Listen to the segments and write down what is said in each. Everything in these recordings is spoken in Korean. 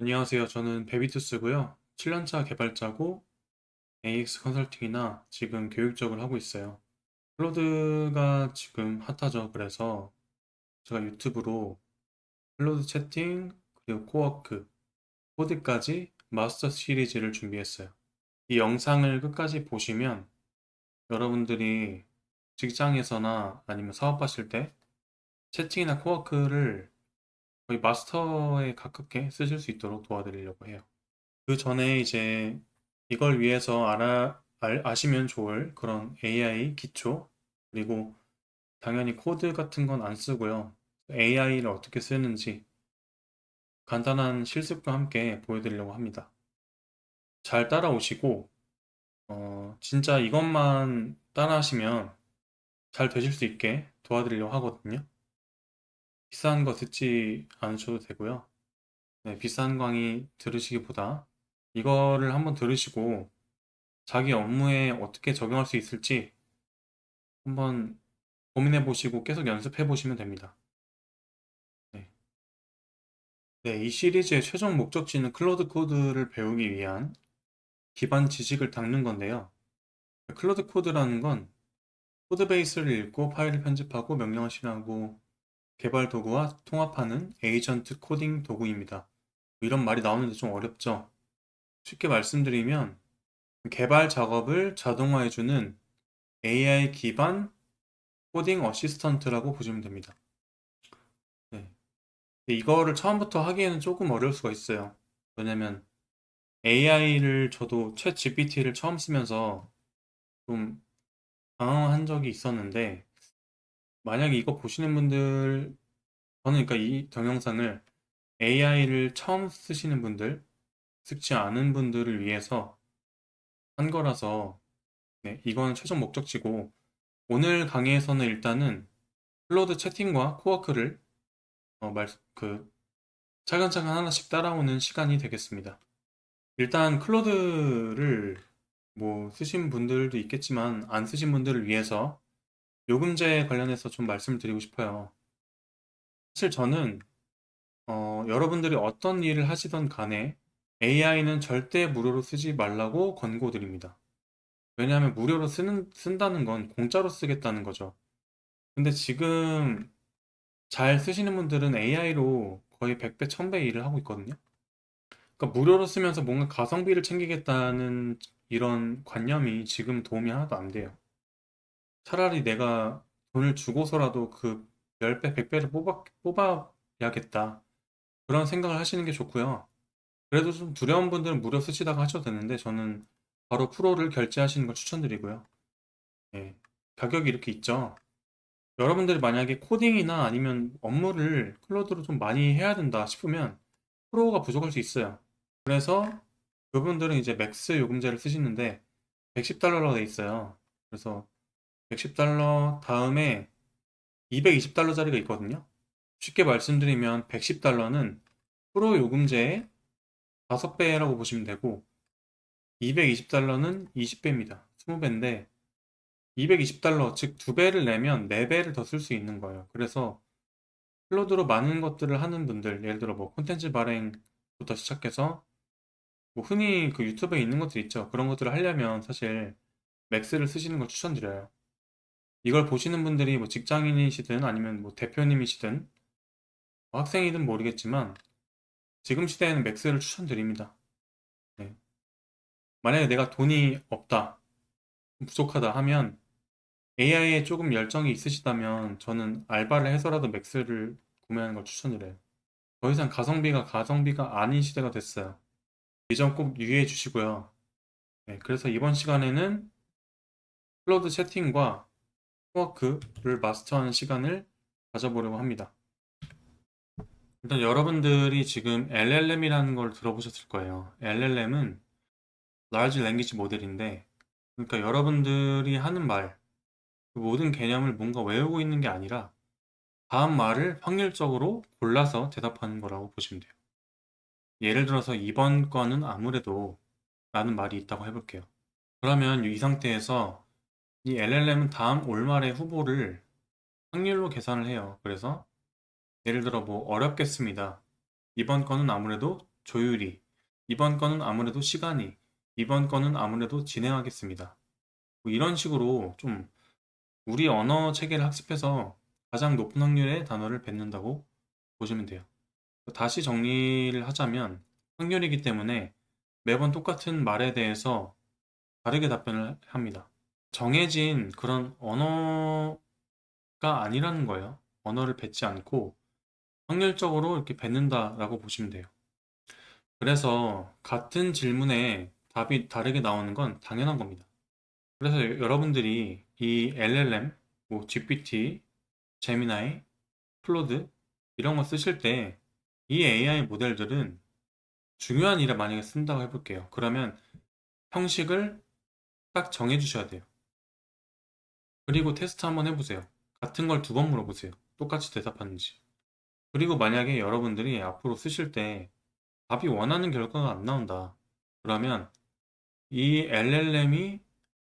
안녕하세요. 저는 베비투스고요. 7년차 개발자고 AX 컨설팅이나 지금 교육적을 하고 있어요. 클로드가 지금 핫하죠. 그래서 제가 유튜브로 클로드 채팅, 그리고 코워크, 코드까지 마스터 시리즈를 준비했어요. 이 영상을 끝까지 보시면 여러분들이 직장에서나 아니면 사업하실 때 채팅이나 코워크를 거의 마스터에 가깝게 쓰실 수 있도록 도와드리려고 해요. 그 전에 이제 이걸 위해서 아시면 좋을 그런 AI 기초, 그리고 당연히 코드 같은 건 안 쓰고요. AI를 어떻게 쓰는지 간단한 실습과 함께 보여드리려고 합니다. 잘 따라오시고, 진짜 이것만 따라하시면 잘 되실 수 있게 도와드리려고 하거든요. 비싼 거 듣지 않으셔도 되고요. 네, 비싼 강의 들으시기보다 이거를 한번 들으시고 자기 업무에 어떻게 적용할 수 있을지 한번 고민해 보시고 계속 연습해 보시면 됩니다. 네. 네, 이 시리즈의 최종 목적지는 클로드 코드를 배우기 위한 기반 지식을 닦는 건데요. 클로드 코드라는 건 코드 베이스를 읽고 파일을 편집하고 명령을 실행하고 개발 도구와 통합하는 에이전트 코딩 도구입니다. 이런 말이 나오는데 좀 어렵죠? 쉽게 말씀드리면 개발 작업을 자동화해주는 AI 기반 코딩 어시스턴트라고 보시면 됩니다. 네. 근데 이거를 처음부터 하기에는 조금 어려울 수가 있어요. 왜냐면 AI를 저도 챗 GPT를 처음 쓰면서 좀 당황한 적이 있었는데 만약에 이거 보시는 분들 저는 그러니까 이 동영상을 AI를 처음 쓰시는 분들, 익숙지 않은 분들을 위해서 한 거라서 네, 이건 최종 목적지고 오늘 강의에서는 일단은 클로드 채팅과 코워크를 어, 말, 그 차근차근 하나씩 따라오는 시간이 되겠습니다. 일단 클로드를 뭐 쓰신 분들도 있겠지만 안 쓰신 분들을 위해서 요금제 관련해서 좀 말씀을 드리고 싶어요. 사실 저는 여러분들이 어떤 일을 하시던 간에 AI는 절대 무료로 쓰지 말라고 권고드립니다. 왜냐하면 무료로 쓴다는 건 공짜로 쓰겠다는 거죠. 근데 지금 잘 쓰시는 분들은 AI로 거의 100배, 1000배 일을 하고 있거든요. 그러니까 무료로 쓰면서 뭔가 가성비를 챙기겠다는 이런 관념이 지금 도움이 하나도 안 돼요. 차라리 내가 돈을 주고서라도 그 10배, 100배를 뽑아야겠다. 그런 생각을 하시는 게 좋고요. 그래도 좀 두려운 분들은 무료 쓰시다가 하셔도 되는데 저는 바로 프로를 결제하시는 걸 추천드리고요. 예, 가격이 이렇게 있죠. 여러분들이 만약에 코딩이나 아니면 업무를 클로드로 좀 많이 해야 된다 싶으면 프로가 부족할 수 있어요. 그래서 그분들은 이제 맥스 요금제를 쓰시는데 110달러로 돼 있어요. 그래서 110달러 다음에 220달러짜리가 있거든요. 쉽게 말씀드리면 110달러는 프로 요금제의 5배라고 보시면 되고 220달러는 20배입니다. 20배인데 220달러, 즉 2배를 내면 4배를 더 쓸 수 있는 거예요. 그래서 클로드로 많은 것들을 하는 분들, 예를 들어 뭐 콘텐츠 발행부터 시작해서 뭐 흔히 그 유튜브에 있는 것들 있죠. 그런 것들을 하려면 사실 맥스를 쓰시는 걸 추천드려요. 이걸 보시는 분들이 뭐 직장인이시든 아니면 뭐 대표님이시든 뭐 학생이든 모르겠지만 지금 시대에는 맥스를 추천드립니다. 네. 만약에 내가 돈이 없다, 부족하다 하면 AI에 조금 열정이 있으시다면 저는 알바를 해서라도 맥스를 구매하는 걸 추천드려요. 더 이상 가성비가 아닌 시대가 됐어요. 이 점 꼭 유의해 주시고요. 네, 그래서 이번 시간에는 클로드 채팅과 워크를 마스터하는 시간을 가져보려고 합니다. 일단 여러분들이 지금 LLM이라는 걸 들어보셨을 거예요. LLM은 Large Language Model인데, 그러니까 여러분들이 하는 말, 그 모든 개념을 뭔가 외우고 있는 게 아니라 다음 말을 확률적으로 골라서 대답하는 거라고 보시면 돼요. 예를 들어서 이번 건은 아무래도 라는 말이 있다고 해볼게요. 그러면 이 상태에서 이 LLM은 다음 올말의 후보를 확률로 계산을 해요. 그래서 예를 들어 뭐 어렵겠습니다. 이번 건은 아무래도 조율이, 이번 건은 아무래도 시간이, 이번 건은 아무래도 진행하겠습니다. 뭐 이런 식으로 좀 우리 언어 체계를 학습해서 가장 높은 확률의 단어를 뱉는다고 보시면 돼요. 다시 정리를 하자면 확률이기 때문에 매번 똑같은 말에 대해서 다르게 답변을 합니다. 정해진 그런 언어가 아니라는 거예요. 언어를 뱉지 않고 확률적으로 이렇게 뱉는다라고 보시면 돼요. 그래서 같은 질문에 답이 다르게 나오는 건 당연한 겁니다. 그래서 여러분들이 이 LLM, 뭐 GPT, 제미나이, 클로드 이런 거 쓰실 때 이 AI 모델들은 중요한 일에 만약에 쓴다고 해볼게요. 그러면 형식을 딱 정해 주셔야 돼요. 그리고 테스트 한번 해보세요. 같은 걸 두 번 물어보세요. 똑같이 대답하는지. 그리고 만약에 여러분들이 앞으로 쓰실 때 답이 원하는 결과가 안 나온다. 그러면 이 LLM이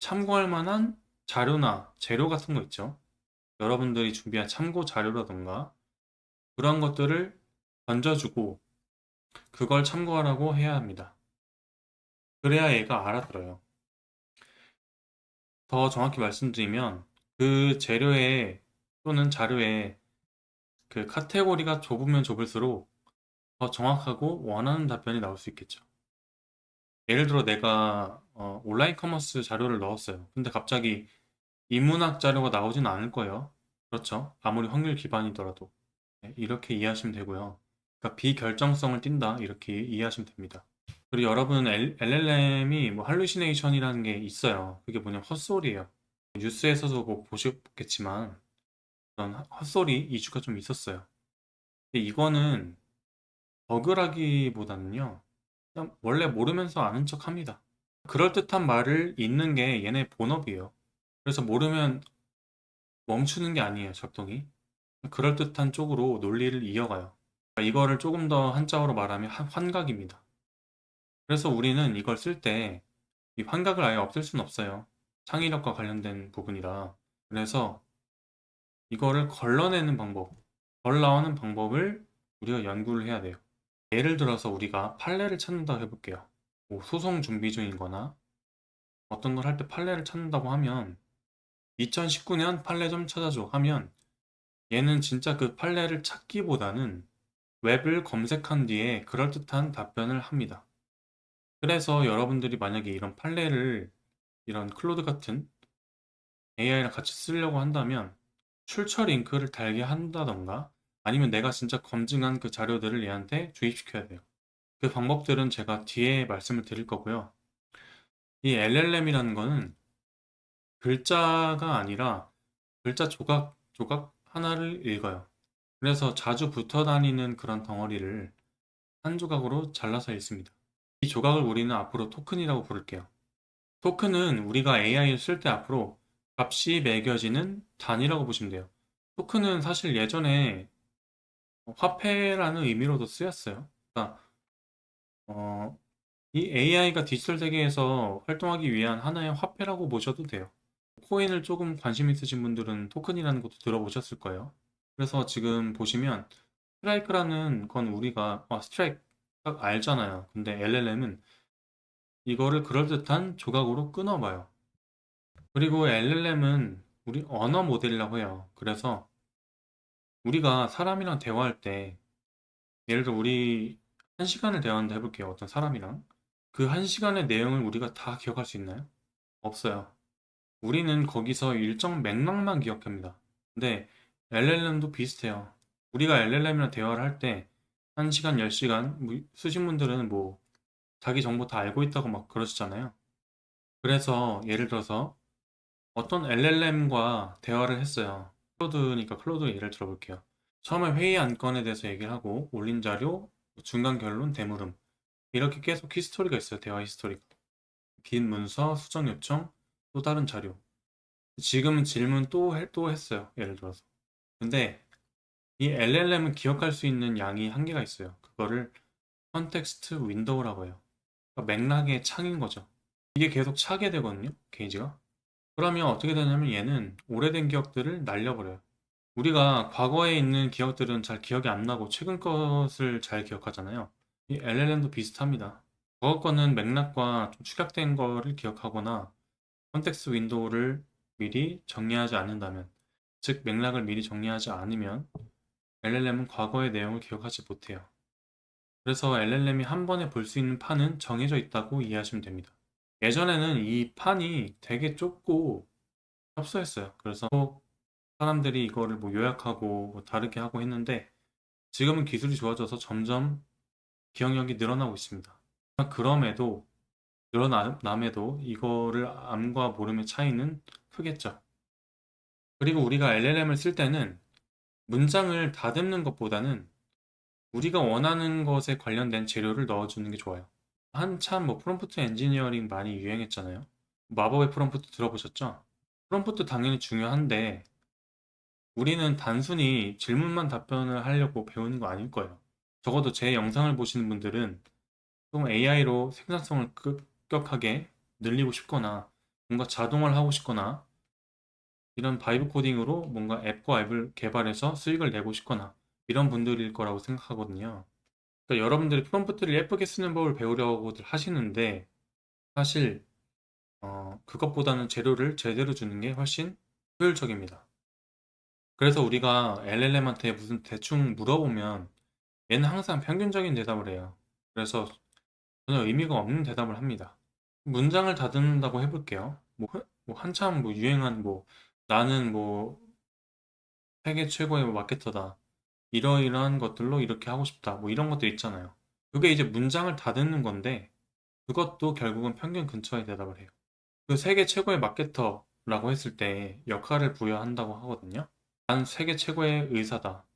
참고할 만한 자료나 재료 같은 거 있죠. 여러분들이 준비한 참고 자료라던가 그런 것들을 던져주고 그걸 참고하라고 해야 합니다. 그래야 얘가 알아들어요. 더 정확히 말씀드리면 그 재료에 또는 자료에 그 카테고리가 좁으면 좁을수록 더 정확하고 원하는 답변이 나올 수 있겠죠. 예를 들어 내가 온라인 커머스 자료를 넣었어요. 근데 갑자기 인문학 자료가 나오진 않을 거예요. 그렇죠? 아무리 확률 기반이더라도. 네, 이렇게 이해하시면 되고요. 그러니까 비결정성을 띈다. 이렇게 이해하시면 됩니다. 그리고 여러분 LLM이 뭐 할루시네이션이라는 게 있어요. 그게 뭐냐면 헛소리예요. 뉴스에서도 뭐 보셨겠지만 그런 헛소리 이슈가 좀 있었어요. 근데 이거는 버그라기보다는요. 그냥 원래 모르면서 아는 척 합니다. 그럴듯한 말을 잇는 게 얘네 본업이에요. 그래서 모르면 멈추는 게 아니에요, 작동이. 그럴듯한 쪽으로 논리를 이어가요. 그러니까 이거를 조금 더 한자어로 말하면 환각입니다. 그래서 우리는 이걸 쓸 때 이 환각을 아예 없앨 수는 없어요. 창의력과 관련된 부분이라. 그래서 이거를 걸러내는 방법, 걸 나오는 방법을 우리가 연구를 해야 돼요. 예를 들어서 우리가 판례를 찾는다고 해볼게요. 뭐 소송 준비 중인 거나 어떤 걸 할 때 판례를 찾는다고 하면 2019년 판례 좀 찾아줘 하면 얘는 진짜 그 판례를 찾기보다는 웹을 검색한 뒤에 그럴듯한 답변을 합니다. 그래서 여러분들이 만약에 이런 판례를 이런 클로드 같은 AI랑 같이 쓰려고 한다면 출처 링크를 달게 한다던가 아니면 내가 진짜 검증한 그 자료들을 얘한테 주입시켜야 돼요. 그 방법들은 제가 뒤에 말씀을 드릴 거고요. 이 LLM이라는 거는 글자가 아니라 글자 조각, 조각 하나를 읽어요. 그래서 자주 붙어 다니는 그런 덩어리를 한 조각으로 잘라서 읽습니다. 이 조각을 우리는 앞으로 토큰이라고 부를게요. 토큰은 우리가 AI를 쓸 때 앞으로 값이 매겨지는 단위라고 보시면 돼요. 토큰은 사실 예전에 화폐라는 의미로도 쓰였어요. 그러니까 어, 이 AI가 디지털 세계에서 활동하기 위한 하나의 화폐라고 보셔도 돼요. 코인을 조금 관심 있으신 분들은 토큰이라는 것도 들어보셨을 거예요. 그래서 지금 보시면 스트라이크라는 건 우리가 스트라이크 딱 알잖아요. 근데 LLM은 이거를 그럴듯한 조각으로 끊어봐요. 그리고 LLM은 우리 언어 모델이라고 해요. 그래서 우리가 사람이랑 대화할 때 예를 들어 우리 한 시간을 대화한다 해볼게요. 어떤 사람이랑. 그 한 시간의 내용을 우리가 다 기억할 수 있나요? 없어요. 우리는 거기서 일정 맥락만 기억합니다. 근데 LLM도 비슷해요. 우리가 LLM이랑 대화를 할 때 1시간, 10시간, 쓰신 분들은 뭐 자기 정보 다 알고 있다고 막 그러시잖아요. 그래서 예를 들어서 어떤 LLM과 대화를 했어요. 클로드니까 클로드 예를 들어볼게요. 처음에 회의 안건에 대해서 얘기를 하고 올린 자료, 중간 결론, 대물음 이렇게 계속 히스토리가 있어요. 대화 히스토리가. 빈 문서, 수정 요청, 또 다른 자료. 지금은 질문 또 했어요. 예를 들어서. 근데 이 LLM은 기억할 수 있는 양이 한계가 있어요. 그거를 컨텍스트 윈도우라고 해요. 그러니까 맥락의 창인 거죠. 이게 계속 차게 되거든요. 게이지가. 그러면 어떻게 되냐면 얘는 오래된 기억들을 날려버려요. 우리가 과거에 있는 기억들은 잘 기억이 안 나고 최근 것을 잘 기억하잖아요. 이 LLM도 비슷합니다. 과거 거는 맥락과 좀 축약된 거를 기억하거나 컨텍스트 윈도우를 미리 정리하지 않는다면, 즉 맥락을 미리 정리하지 않으면 LLM은 과거의 내용을 기억하지 못해요. 그래서 LLM이 한 번에 볼 수 있는 판은 정해져 있다고 이해하시면 됩니다. 예전에는 이 판이 되게 좁고 협소했어요. 그래서 사람들이 이거를 뭐 요약하고 뭐 다르게 하고 했는데 지금은 기술이 좋아져서 점점 기억력이 늘어나고 있습니다. 그럼에도 늘어남에도 이거를 암과 모름의 차이는 크겠죠. 그리고 우리가 LLM을 쓸 때는 문장을 다듬는 것보다는 우리가 원하는 것에 관련된 재료를 넣어주는 게 좋아요. 한참 뭐 프롬프트 엔지니어링 많이 유행했잖아요. 마법의 프롬프트 들어보셨죠? 프롬프트 당연히 중요한데 우리는 단순히 질문만 답변을 하려고 배우는 거 아닐 거예요. 적어도 제 영상을 보시는 분들은 좀 AI로 생산성을 급격하게 늘리고 싶거나 뭔가 자동화를 하고 싶거나 이런 바이브 코딩으로 뭔가 앱과 앱을 개발해서 수익을 내고 싶거나 이런 분들일 거라고 생각하거든요. 그러니까 여러분들이 프롬프트를 예쁘게 쓰는 법을 배우려고들 하시는데 사실 그것보다는 재료를 제대로 주는 게 훨씬 효율적입니다. 그래서 우리가 LLM한테 무슨 대충 물어보면 얘는 항상 평균적인 대답을 해요. 그래서 전혀 의미가 없는 대답을 합니다. 문장을 다듬는다고 해볼게요. 뭐 한참 뭐 유행한 뭐 나는 뭐 세계 최고의 뭐 마케터다. 이러이러한 것들로 이렇게 하고 싶다. 뭐 이런 것들 있잖아요. 그게 이제 문장을 다듬는 건데 그것도 결국은 평균 근처에 대답을 해요. 그 세계 최고의 마케터라고 했을 때 역할을 부여한다고 하거든요. 난 세계 최고의 의사다.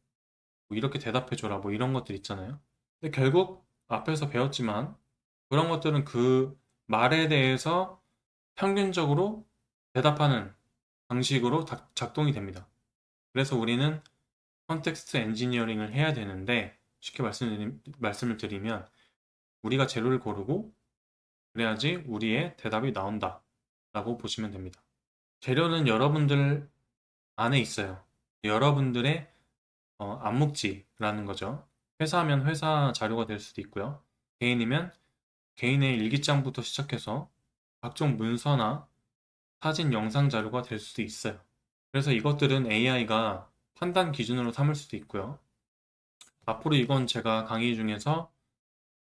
뭐 이렇게 대답해줘라. 뭐 이런 것들 있잖아요. 근데 결국 앞에서 배웠지만 그런 것들은 그 말에 대해서 평균적으로 대답하는 방식으로 작동이 됩니다. 그래서 우리는 컨텍스트 엔지니어링을 해야 되는데 쉽게 말씀을 드리면 우리가 재료를 고르고 그래야지 우리의 대답이 나온다 라고 보시면 됩니다. 재료는 여러분들 안에 있어요. 여러분들의 암묵지라는 거죠. 회사면 회사 자료가 될 수도 있고요. 개인이면 개인의 일기장부터 시작해서 각종 문서나 사진, 영상 자료가 될 수도 있어요. 그래서 이것들은 AI가 판단 기준으로 삼을 수도 있고요. 앞으로 이건 제가 강의 중에서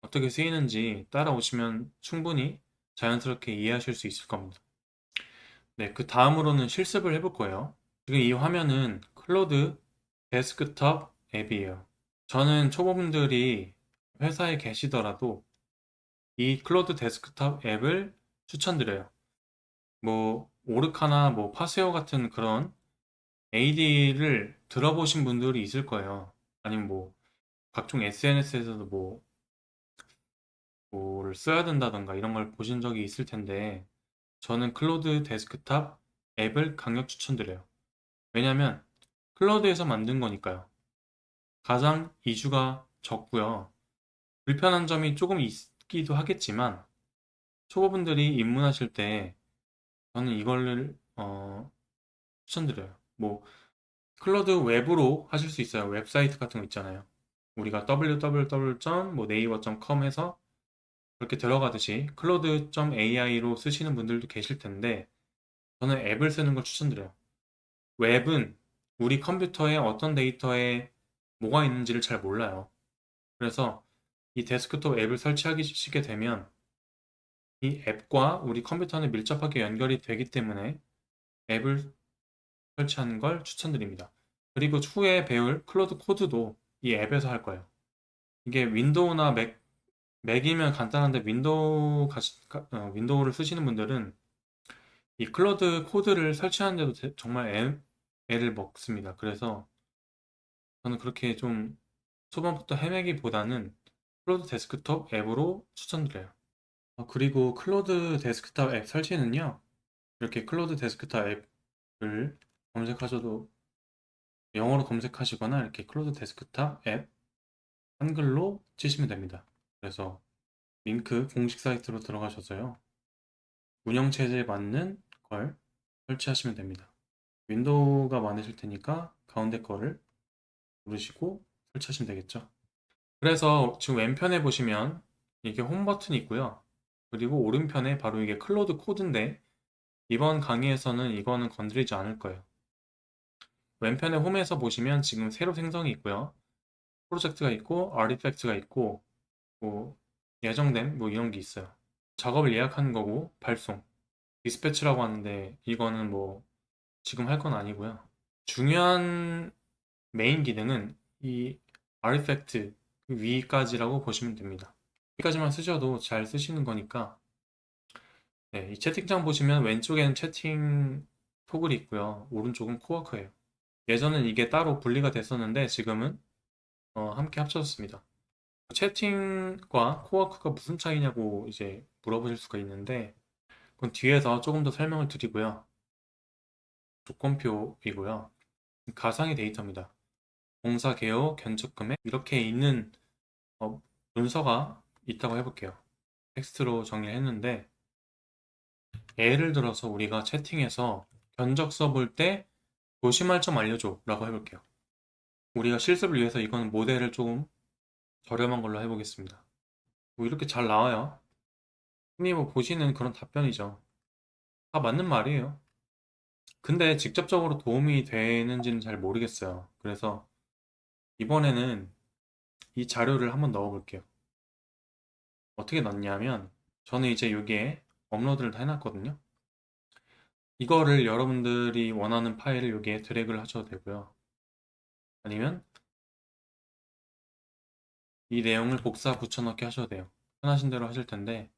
어떻게 쓰이는지 따라오시면 충분히 자연스럽게 이해하실 수 있을 겁니다. 네, 그 다음으로는 실습을 해볼 거예요. 지금 이 화면은 클로드 데스크톱 앱이에요. 저는 초보분들이 회사에 계시더라도 이 클로드 데스크톱 앱을 추천드려요. 뭐 오르카나 뭐 파세오 같은 그런 AD를 들어보신 분들이 있을 거예요. 아니면 뭐 각종 SNS에서도 뭐를 써야 된다던가 이런 걸 보신 적이 있을 텐데 저는 클로드 데스크탑 앱을 강력 추천드려요. 왜냐면 클로드에서 만든 거니까요. 가장 이슈가 적고요. 불편한 점이 조금 있기도 하겠지만 초보분들이 입문하실 때 저는 이걸 추천드려요. 뭐 클로드 웹으로 하실 수 있어요. 웹사이트 같은 거 있잖아요. 우리가 www.naver.com 해서 그렇게 들어가듯이 클로드.ai로 쓰시는 분들도 계실 텐데 저는 앱을 쓰는 걸 추천드려요. 웹은 우리 컴퓨터에 어떤 데이터에 뭐가 있는지를 잘 몰라요. 그래서 이 데스크톱 앱을 설치하시게 되면 이 앱과 우리 컴퓨터는 밀접하게 연결이 되기 때문에 앱을 설치하는 걸 추천드립니다. 그리고 후에 배울 클로드 코드도 이 앱에서 할 거예요. 이게 윈도우나 맥이면 간단한데 윈도우를 쓰시는 분들은 이 클로드 코드를 설치하는데도 정말 애를 먹습니다. 그래서 저는 그렇게 좀 초반부터 헤매기보다는 클로드 데스크톱 앱으로 추천드려요. 그리고 클로드 데스크탑 앱 설치는요. 이렇게 클로드 데스크탑 앱을 검색하셔도 영어로 검색하시거나 이렇게 클로드 데스크탑 앱 한글로 치시면 됩니다. 그래서 링크 공식 사이트로 들어가셔서요. 운영체제에 맞는 걸 설치하시면 됩니다. 윈도우가 많으실 테니까 가운데 거를 누르시고 설치하시면 되겠죠. 그래서 지금 왼편에 보시면 이게 홈 버튼이 있고요. 그리고 오른편에 바로 이게 클로드 코드인데 이번 강의에서는 이거는 건드리지 않을 거예요. 왼편에 홈에서 보시면 지금 새로 생성이 있고요. 프로젝트가 있고 아티팩트가 있고 뭐 예정된 뭐 이런 게 있어요. 작업을 예약하는 거고 발송, 디스패치라고 하는데 이거는 뭐 지금 할 건 아니고요. 중요한 메인 기능은 이 아티팩트 위까지라고 보시면 됩니다. 여기까지만 쓰셔도 잘 쓰시는 거니까 네, 이 채팅창 보시면 왼쪽에는 채팅 토글이 있고요. 오른쪽은 코워크예요. 예전엔 이게 따로 분리가 됐었는데 지금은 함께 합쳐졌습니다. 채팅과 코워크가 무슨 차이냐고 이제 물어보실 수가 있는데 그건 뒤에서 조금 더 설명을 드리고요. 조건표이고요. 가상의 데이터입니다. 공사 개요, 견적 금액 이렇게 있는 어, 문서가 있다고 해볼게요. 텍스트로 정리를 했는데 예를 들어서 우리가 채팅에서 견적 써볼 때 조심할 점 알려줘 라고 해볼게요. 우리가 실습을 위해서 이거는 모델을 조금 저렴한 걸로 해보겠습니다. 뭐 이렇게 잘 나와요. 흔히 뭐 보시는 그런 답변이죠. 다 맞는 말이에요. 근데 직접적으로 도움이 되는지는 잘 모르겠어요. 그래서 이번에는 이 자료를 한번 넣어볼게요. 어떻게 넣냐면 저는 이제 여기에 업로드를 다 해놨거든요. 이거를 여러분들이 원하는 파일을 여기에 드래그를 하셔도 되고요. 아니면 이 내용을 복사 붙여넣기 하셔도 돼요. 편하신 대로 하실 텐데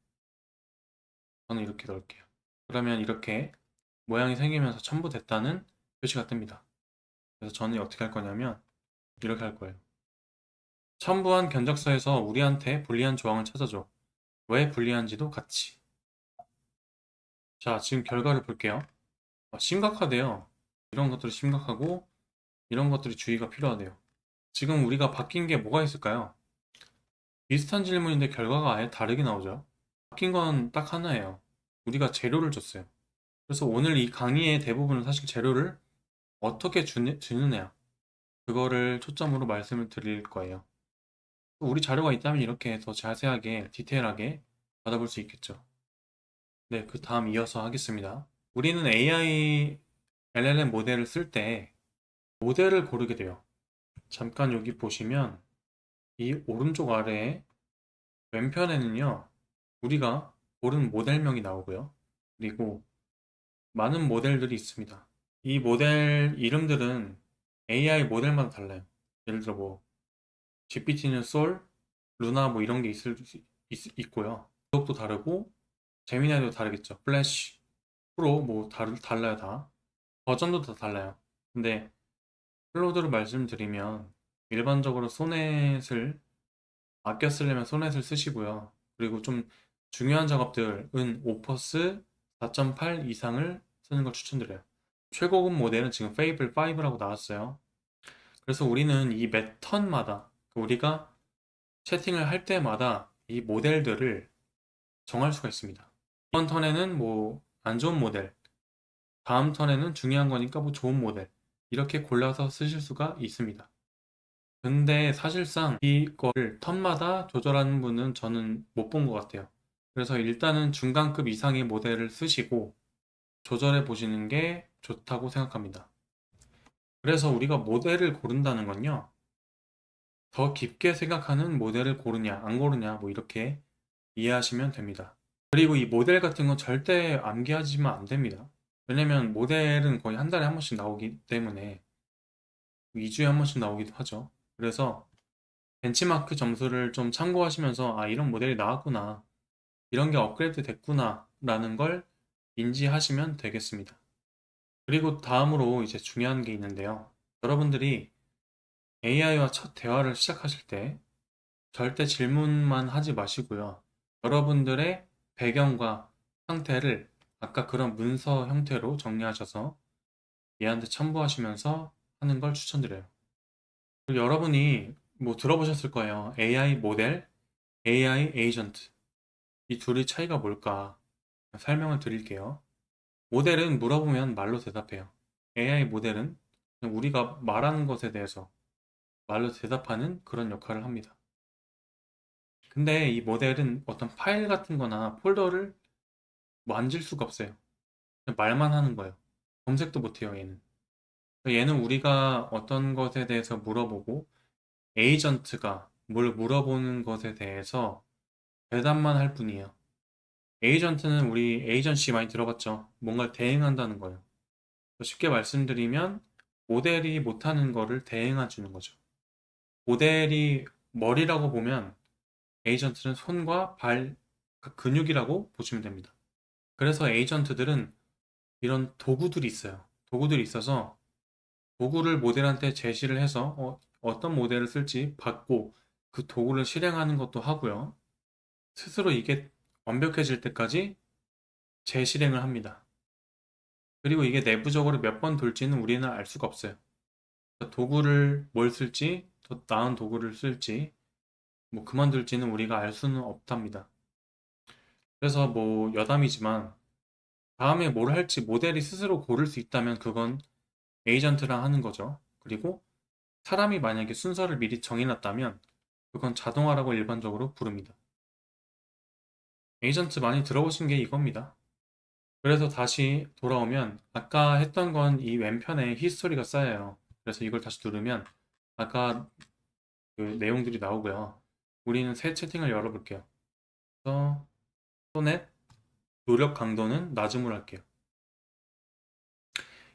저는 이렇게 넣을게요. 그러면 이렇게 모양이 생기면서 첨부됐다는 표시가 뜹니다. 그래서 저는 어떻게 할 거냐면 이렇게 할 거예요. 첨부한 견적서에서 우리한테 불리한 조항을 찾아줘. 왜 불리한지도 같이. 자, 지금 결과를 볼게요. 심각하대요. 이런 것들이 심각하고 이런 것들이 주의가 필요하대요. 지금 우리가 바뀐 게 뭐가 있을까요? 비슷한 질문인데 결과가 아예 다르게 나오죠. 바뀐 건 딱 하나예요. 우리가 재료를 줬어요. 그래서 오늘 이 강의의 대부분은 사실 재료를 어떻게 주느냐. 그거를 초점으로 말씀을 드릴 거예요. 우리 자료가 있다면 이렇게 더 자세하게, 디테일하게 받아볼 수 있겠죠. 네, 그 다음 이어서 하겠습니다. 우리는 AI LLM 모델을 쓸 때 모델을 고르게 돼요. 잠깐 여기 보시면 이 오른쪽 아래에 왼편에는요, 우리가 고른 모델명이 나오고요. 그리고 많은 모델들이 있습니다. 이 모델 이름들은 AI 모델마다 달라요. 예를 들어 뭐 GPT는 솔, 루나 뭐 이런 게 있고요. 그것도 다르고 제미나이도 다르겠죠. 플래시, 프로 뭐 달라요 다. 버전도 다 달라요. 근데 클로드를 말씀드리면 일반적으로 소넷을 아껴 쓰려면 소넷을 쓰시고요. 그리고 좀 중요한 작업들은 오퍼스 4.8 이상을 쓰는 걸 추천드려요. 최고급 모델은 지금 페이블 5라고 나왔어요. 그래서 우리는 이 매 턴마다 우리가 채팅을 할 때마다 이 모델들을 정할 수가 있습니다. 이번 턴에는 뭐 안 좋은 모델, 다음 턴에는 중요한 거니까 뭐 좋은 모델 이렇게 골라서 쓰실 수가 있습니다. 근데 사실상 이거를 턴마다 조절하는 분은 저는 못 본 것 같아요. 그래서 일단은 중간급 이상의 모델을 쓰시고 조절해 보시는 게 좋다고 생각합니다. 그래서 우리가 모델을 고른다는 건요. 더 깊게 생각하는 모델을 고르냐, 안 고르냐, 뭐 이렇게 이해하시면 됩니다. 그리고 이 모델 같은 건 절대 암기하시면 안 됩니다. 왜냐면 모델은 거의 한 달에 한 번씩 나오기 때문에 2주에 한 번씩 나오기도 하죠. 그래서 벤치마크 점수를 좀 참고하시면서 아, 이런 모델이 나왔구나. 이런 게 업그레이드 됐구나. 라는 걸 인지하시면 되겠습니다. 그리고 다음으로 이제 중요한 게 있는데요. 여러분들이 AI와 첫 대화를 시작하실 때 절대 질문만 하지 마시고요. 여러분들의 배경과 상태를 아까 그런 문서 형태로 정리하셔서 얘한테 첨부하시면서 하는 걸 추천드려요. 그리고 여러분이 뭐 들어보셨을 거예요. AI 모델, AI 에이전트. 이 둘의 차이가 뭘까? 설명을 드릴게요. 모델은 물어보면 말로 대답해요. AI 모델은 그냥 우리가 말하는 것에 대해서 말로 대답하는 그런 역할을 합니다. 근데 이 모델은 어떤 파일 같은 거나 폴더를 만질 수가 없어요. 그냥 말만 하는 거예요. 검색도 못해요, 얘는. 얘는 우리가 어떤 것에 대해서 물어보고 에이전트가 뭘 물어보는 것에 대해서 대답만 할 뿐이에요. 에이전트는 우리 에이전시 많이 들어봤죠? 뭔가를 대행한다는 거예요. 쉽게 말씀드리면 모델이 못하는 거를 대행해 주는 거죠. 모델이 머리라고 보면 에이전트는 손과 발, 그 근육이라고 보시면 됩니다. 그래서 에이전트들은 이런 도구들이 있어요. 도구들이 있어서 도구를 모델한테 제시를 해서 어떤 모델을 쓸지 받고 그 도구를 실행하는 것도 하고요. 스스로 이게 완벽해질 때까지 재실행을 합니다. 그리고 이게 내부적으로 몇 번 돌지는 우리는 알 수가 없어요. 도구를 뭘 쓸지, 더 나은 도구를 쓸지, 뭐 그만둘지는 우리가 알 수는 없답니다. 그래서 뭐 여담이지만 다음에 뭘 할지 모델이 스스로 고를 수 있다면 그건 에이전트랑 하는 거죠. 그리고 사람이 만약에 순서를 미리 정해놨다면 그건 자동화라고 일반적으로 부릅니다. 에이전트 많이 들어보신 게 이겁니다. 그래서 다시 돌아오면 아까 했던 건 이 왼편에 히스토리가 쌓여요. 그래서 이걸 다시 누르면 아까 그 내용들이 나오고요. 우리는 새 채팅을 열어볼게요. 그래서 소넷 노력 강도는 낮음으로 할게요.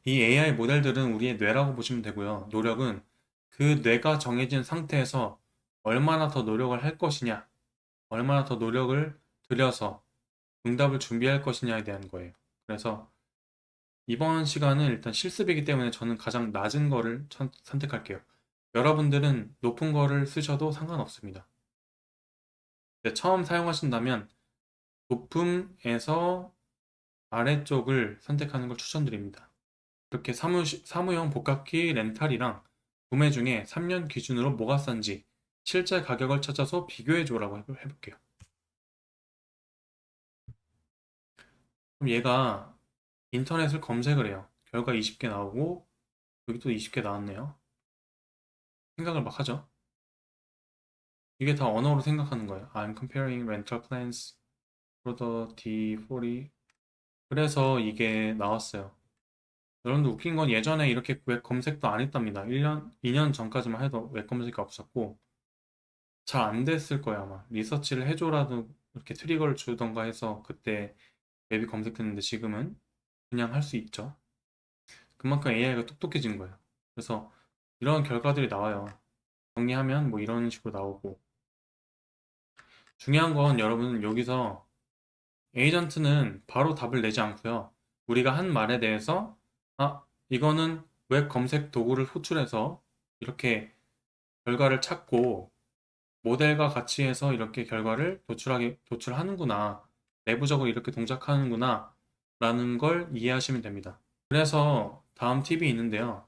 이 AI 모델들은 우리의 뇌라고 보시면 되고요. 노력은 그 뇌가 정해진 상태에서 얼마나 더 노력을 할 것이냐, 얼마나 더 노력을 들여서 응답을 준비할 것이냐에 대한 거예요. 그래서 이번 시간은 일단 실습이기 때문에 저는 가장 낮은 거를 선택할게요. 여러분들은 높은 거를 쓰셔도 상관없습니다. 근데 처음 사용하신다면 높음에서 아래쪽을 선택하는 걸 추천드립니다. 이렇게 사무용 복합키 렌탈이랑 구매 중에 3년 기준으로 뭐가 싼지 실제 가격을 찾아서 비교해줘라고 해볼게요. 그럼 얘가 인터넷을 검색을 해요. 결과 20개 나오고 여기 또 20개 나왔네요. 생각을 막 하죠. 이게 다 언어로 생각하는 거예요. I'm comparing rental plans for the D40. 그래서 이게 나왔어요. 여러분들 웃긴 건 예전에 이렇게 웹 검색도 안 했답니다. 1년, 2년 전까지만 해도 웹 검색이 없었고 잘 안 됐을 거예요, 아마. 리서치를 해줘라도 이렇게 트리거를 주던가 해서 그때 웹이 검색됐는데 지금은 그냥 할 수 있죠. 그만큼 AI가 똑똑해진 거예요. 그래서 이런 결과들이 나와요. 정리하면 뭐 이런 식으로 나오고. 중요한 건 여러분 여기서 에이전트는 바로 답을 내지 않고요. 우리가 한 말에 대해서 이거는 웹 검색 도구를 호출해서 이렇게 결과를 찾고 모델과 같이 해서 이렇게 결과를 도출하는구나. 내부적으로 이렇게 동작하는구나. 라는 걸 이해하시면 됩니다. 그래서 다음 팁이 있는데요.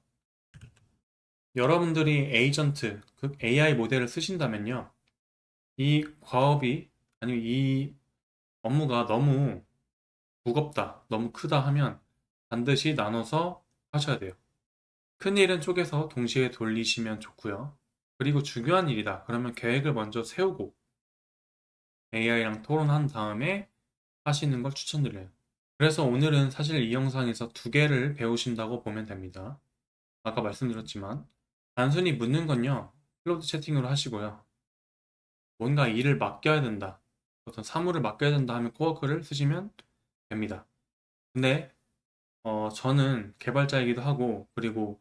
여러분들이 에이전트, 그 AI 모델을 쓰신다면요. 이 과업이, 아니면 이 업무가 너무 무겁다, 너무 크다 하면 반드시 나눠서 하셔야 돼요. 큰 일은 쪼개서 동시에 돌리시면 좋고요. 그리고 중요한 일이다. 그러면 계획을 먼저 세우고 AI랑 토론한 다음에 하시는 걸 추천드려요. 그래서 오늘은 사실 이 영상에서 두 개를 배우신다고 보면 됩니다. 아까 말씀드렸지만 단순히 묻는 건요. 클로드 채팅으로 하시고요. 뭔가 일을 맡겨야 된다. 어떤 사물을 맡겨야 된다 하면 코워크를 쓰시면 됩니다. 근데 저는 개발자이기도 하고 그리고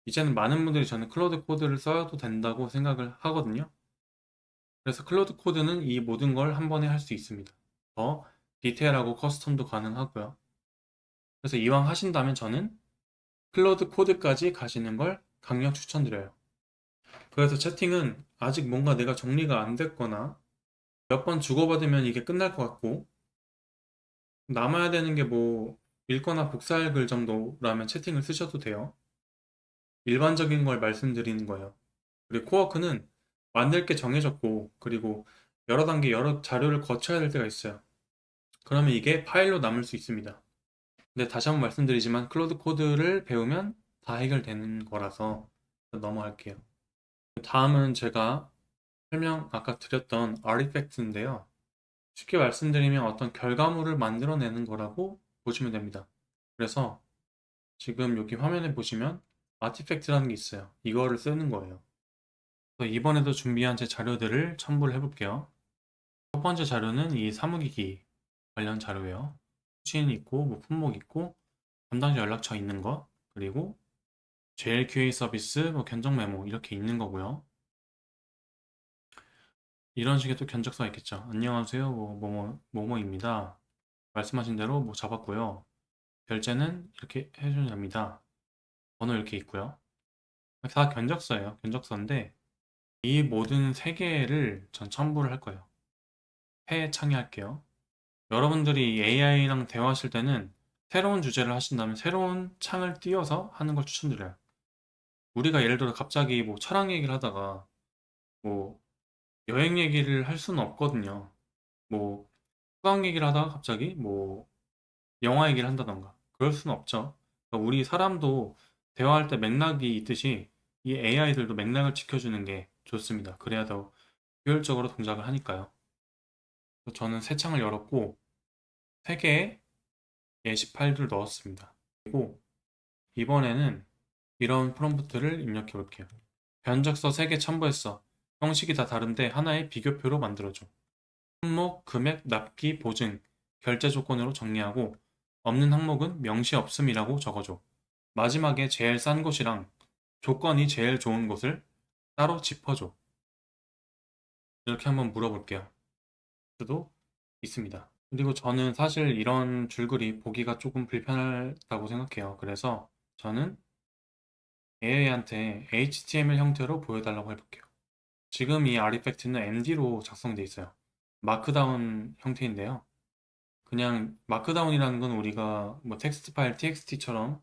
이제는 많은 분들이 저는 클로드 코드를 써도 된다고 생각을 하거든요. 그래서 클로드 코드는 이 모든 걸 한 번에 할 수 있습니다. 더 디테일하고 커스텀도 가능하고요. 그래서 이왕 하신다면 저는 클로드 코드까지 가시는 걸 강력 추천드려요. 그래서 채팅은 아직 뭔가 내가 정리가 안 됐거나 몇 번 주고받으면 이게 끝날 것 같고 남아야 되는 게 뭐 읽거나 복사할 글 정도라면 채팅을 쓰셔도 돼요. 일반적인 걸 말씀드리는 거예요. 그리고 코어크는 만들 게 정해졌고 그리고 여러 단계 여러 자료를 거쳐야 될 때가 있어요. 그러면 이게 파일로 남을 수 있습니다. 근데 다시 한번 말씀드리지만 클로드 코드를 배우면 다 해결되는 거라서 넘어갈게요. 다음은 제가 설명 아까 드렸던 아티팩트인데요. 쉽게 말씀드리면 어떤 결과물을 만들어내는 거라고 보시면 됩니다. 그래서 지금 여기 화면에 보시면 아티팩트라는 게 있어요. 이거를 쓰는 거예요. 그래서 이번에도 준비한 제 자료들을 첨부를 해볼게요. 첫 번째 자료는 이 사무기기 관련 자료예요. 수취인 있고, 뭐 품목 있고, 담당자 연락처 있는 거, 그리고 JLQA 서비스, 뭐 견적 메모 이렇게 있는 거고요. 이런 식의 또 견적서가 있겠죠. 안녕하세요, 뭐뭐입니다. 말씀하신 대로 뭐 잡았고요. 결제는 이렇게 해주면 됩니다. 번호 이렇게 있고요. 다 견적서예요. 견적서인데 이 모든 세 개를 전 첨부를 할 거예요. 폐 창의할게요. 여러분들이 AI랑 대화하실 때는 새로운 주제를 하신다면 새로운 창을 띄워서 하는 걸 추천드려요. 우리가 예를 들어 갑자기 뭐 철학 얘기를 하다가 뭐 여행 얘기를 할 수는 없거든요. 뭐 수학 얘기를 하다가 갑자기 뭐 영화 얘기를 한다던가 그럴 수는 없죠. 그러니까 우리 사람도 대화할 때 맥락이 있듯이 이 AI들도 맥락을 지켜주는 게 좋습니다. 그래야 더 효율적으로 동작을 하니까요. 그래서 저는 새 창을 열었고 세 개의 예시 파일들을 넣었습니다. 그리고 이번에는 이런 프롬프트를 입력해 볼게요. 견적서 3개 첨부했어. 형식이 다 다른데 하나의 비교표로 만들어줘. 항목, 금액, 납기, 보증, 결제 조건으로 정리하고 없는 항목은 명시 없음이라고 적어줘. 마지막에 제일 싼 곳이랑 조건이 제일 좋은 곳을 따로 짚어줘. 이렇게 한번 물어볼게요. 수도 있습니다. 그리고 저는 사실 이런 줄글이 보기가 조금 불편하다고 생각해요. 그래서 저는 AI한테 HTML 형태로 보여달라고 해볼게요. 지금 이 아티팩트는 MD로 작성되어 있어요. 마크다운 형태인데요. 그냥 마크다운이라는 건 우리가 뭐 텍스트 파일 txt처럼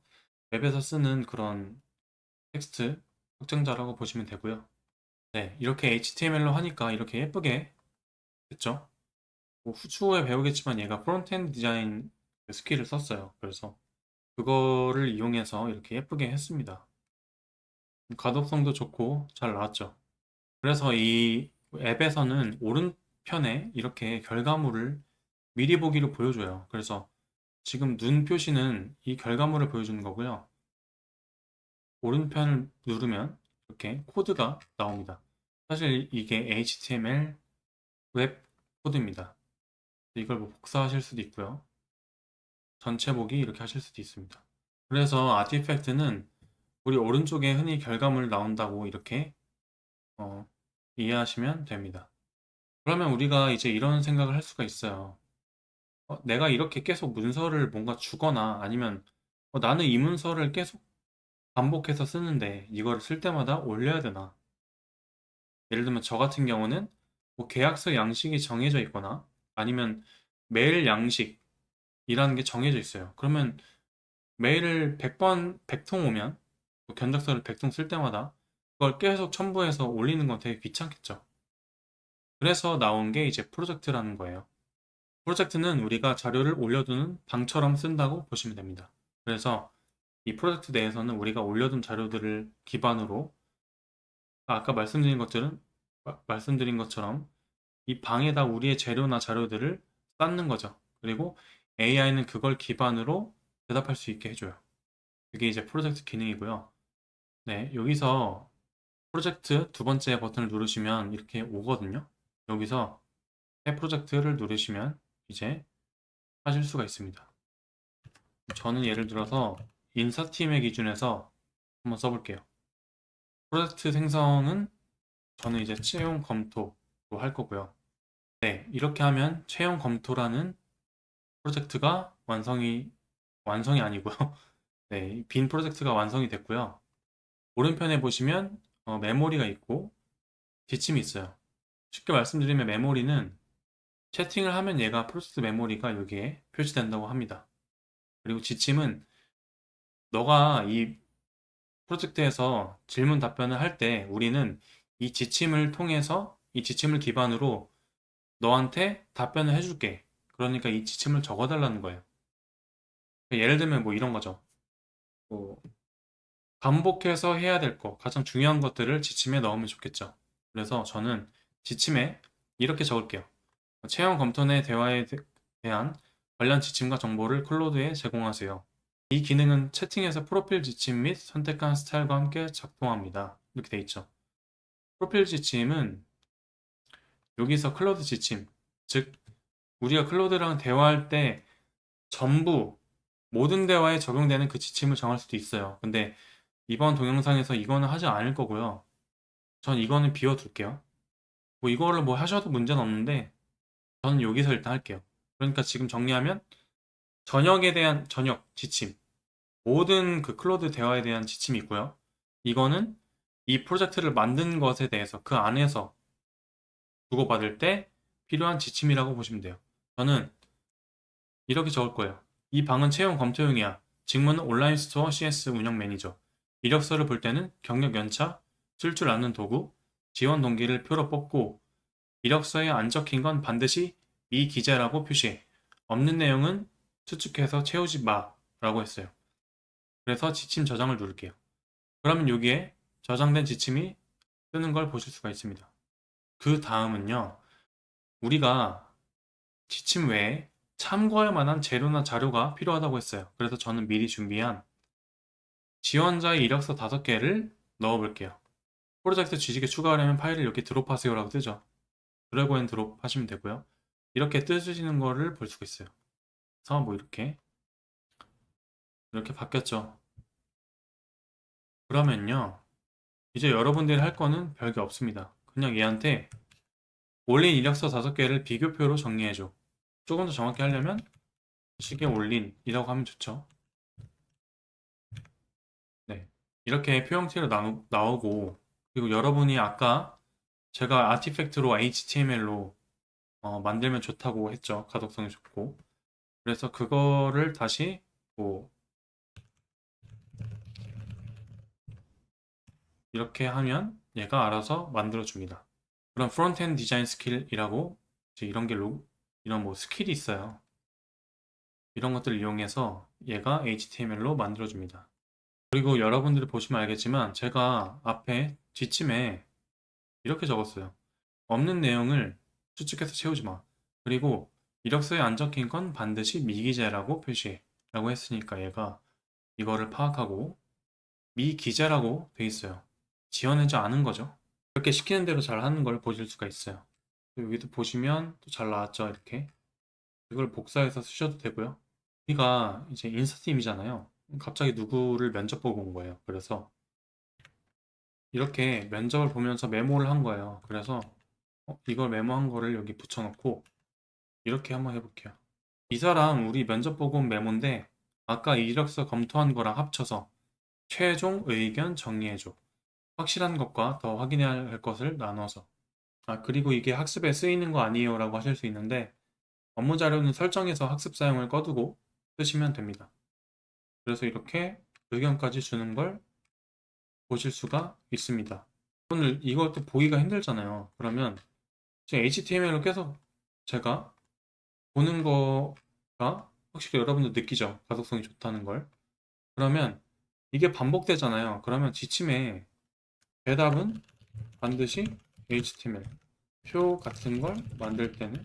웹에서 쓰는 그런 텍스트 확장자라고 보시면 되고요. 네, 이렇게 HTML로 하니까 이렇게 예쁘게 됐죠? 뭐 후에 배우겠지만 얘가 프론트엔드 디자인 스킬을 썼어요. 그래서 그거를 이용해서 이렇게 예쁘게 했습니다. 가독성도 좋고 잘 나왔죠. 그래서 이 앱에서는 오른편에 이렇게 결과물을 미리 보기로 보여줘요. 그래서 지금 눈 표시는 이 결과물을 보여주는 거고요. 오른편을 누르면 이렇게 코드가 나옵니다. 사실 이게 HTML 웹 코드입니다. 이걸 뭐 복사하실 수도 있고요. 전체 보기 이렇게 하실 수도 있습니다. 그래서 아티팩트는 우리 오른쪽에 흔히 결과물 나온다고 이렇게 어, 이해하시면 됩니다. 그러면 우리가 이제 이런 생각을 할 수가 있어요. 내가 이렇게 계속 문서를 뭔가 주거나 아니면 나는 이 문서를 계속 반복해서 쓰는데 이거를 쓸 때마다 올려야 되나? 예를 들면 저 같은 경우는 뭐 계약서 양식이 정해져 있거나 아니면 메일 양식이라는 게 정해져 있어요. 그러면 메일을 100번, 100통 오면 뭐 견적서를 100통 쓸 때마다 그걸 계속 첨부해서 올리는 건 되게 귀찮겠죠. 그래서 나온 게 이제 프로젝트라는 거예요. 프로젝트는 우리가 자료를 올려두는 방처럼 쓴다고 보시면 됩니다. 그래서 이 프로젝트 내에서는 우리가 올려둔 자료들을 기반으로 아까 말씀드린 것처럼 이 방에다 우리의 재료나 자료들을 쌓는 거죠. 그리고 AI는 그걸 기반으로 대답할 수 있게 해줘요. 그게 이제 프로젝트 기능이고요. 네, 여기서 프로젝트 두 번째 버튼을 누르시면 이렇게 오거든요. 여기서 새 프로젝트를 누르시면 이제 하실 수가 있습니다. 저는 예를 들어서 인사팀의 기준에서 한번 써볼게요. 프로젝트 생성은 저는 이제 채용 검토로 할 거고요. 네, 이렇게 하면 채용 검토라는 프로젝트가 완성이 아니고요. 네, 빈 프로젝트가 완성이 됐고요. 오른편에 보시면 메모리가 있고 지침이 있어요. 쉽게 말씀드리면 메모리는 채팅을 하면 얘가 프로젝트 메모리가 여기에 표시된다고 합니다. 그리고 지침은 너가 이 프로젝트에서 질문 답변을 할 때 우리는 이 지침을 통해서 이 지침을 기반으로 너한테 답변을 해줄게. 그러니까 이 지침을 적어달라는 거예요. 예를 들면 뭐 이런 거죠. 뭐 반복해서 해야 될 거, 가장 중요한 것들을 지침에 넣으면 좋겠죠. 그래서 저는 지침에 이렇게 적을게요. 체험 검토 내 대화에 대한 관련 지침과 정보를 클로드에 제공하세요. 이 기능은 채팅에서 프로필 지침 및 선택한 스타일과 함께 작동합니다. 이렇게 돼 있죠. 프로필 지침은 여기서 클로드 지침, 즉 우리가 클로드랑 대화할 때 전부 모든 대화에 적용되는 그 지침을 정할 수도 있어요. 근데 이번 동영상에서 이거는 하지 않을 거고요. 전 이거는 비워둘게요. 뭐 이거를 뭐 하셔도 문제는 없는데 저는 여기서 일단 할게요. 그러니까 지금 정리하면 저녁 지침, 모든 그 클로드 대화에 대한 지침이 있고요. 이거는 이 프로젝트를 만든 것에 대해서 그 안에서 주고받을 때 필요한 지침이라고 보시면 돼요. 저는 이렇게 적을 거예요. 이 방은 채용 검토용이야. 직무는 온라인 스토어 CS 운영 매니저. 이력서를 볼 때는 경력 연차, 쓸 줄 아는 도구, 지원 동기를 표로 뽑고 이력서에 안 적힌 건 반드시 미기재라고 표시해. 없는 내용은 추측해서 채우지 마 라고 했어요. 그래서 지침 저장을 누를게요. 그러면 여기에 저장된 지침이 뜨는 걸 보실 수가 있습니다. 그 다음은요. 우리가 지침 외에 참고할 만한 재료나 자료가 필요하다고 했어요. 그래서 저는 미리 준비한 지원자의 이력서 5개를 넣어 볼게요. 프로젝트 지식에 추가하려면 파일을 이렇게 드롭하세요 라고 뜨죠. 드래그 앤 드롭 하시면 되고요. 이렇게 뜨시는 거를 볼 수가 있어요. 그래서 뭐 이렇게 바뀌었죠. 그러면요. 이제 여러분들이 할 거는 별게 없습니다. 그냥 얘한테 올린 이력서 5개를 비교표로 정리해줘. 조금 더 정확히 하려면 식에 올린이라고 하면 좋죠. 네. 이렇게 표형태로 나오고 그리고 여러분이 아까 제가 아티팩트로 HTML로 만들면 좋다고 했죠. 가독성이 좋고. 그래서 그거를 다시 뭐 이렇게 하면 얘가 알아서 만들어 줍니다. 그럼 프론트엔드 디자인 스킬이라고 이제 이런 뭐 스킬이 있어요. 이런 것들을 이용해서 얘가 HTML로 만들어 줍니다. 그리고 여러분들이 보시면 알겠지만 제가 앞에 뒷짐에 이렇게 적었어요. 없는 내용을 추측해서 채우지 마. 그리고 이력서에 안 적힌 건 반드시 미기재라고 표시해. 라고 했으니까 얘가 이거를 파악하고 미기재라고 돼 있어요. 지어내지 않은 거죠. 이렇게 시키는 대로 잘 하는 걸 보실 수가 있어요. 여기도 보시면 또 잘 나왔죠. 이렇게. 이걸 복사해서 쓰셔도 되고요. 우리가 이제 인사팀이잖아요. 갑자기 누구를 면접 보고 온 거예요. 그래서 이렇게 면접을 보면서 메모를 한 거예요. 그래서 이걸 메모한 거를 여기 붙여놓고 이렇게 한번 해볼게요. 이 사람 우리 면접 보고 온 메모인데 아까 이력서 검토한 거랑 합쳐서 최종 의견 정리해줘. 확실한 것과 더 확인해야 할 것을 나눠서. 아, 그리고 이게 학습에 쓰이는 거 아니에요 라고 하실 수 있는데 업무 자료는 설정해서 학습 사용을 꺼두고 쓰시면 됩니다. 그래서 이렇게 의견까지 주는 걸 보실 수가 있습니다. 오늘 이것도 보기가 힘들잖아요. 그러면 HTML로 계속 제가 보는 거가 확실히 여러분도 느끼죠. 가독성이 좋다는 걸. 그러면 이게 반복되잖아요. 그러면 지침에 대답은 반드시 HTML 표 같은 걸 만들 때는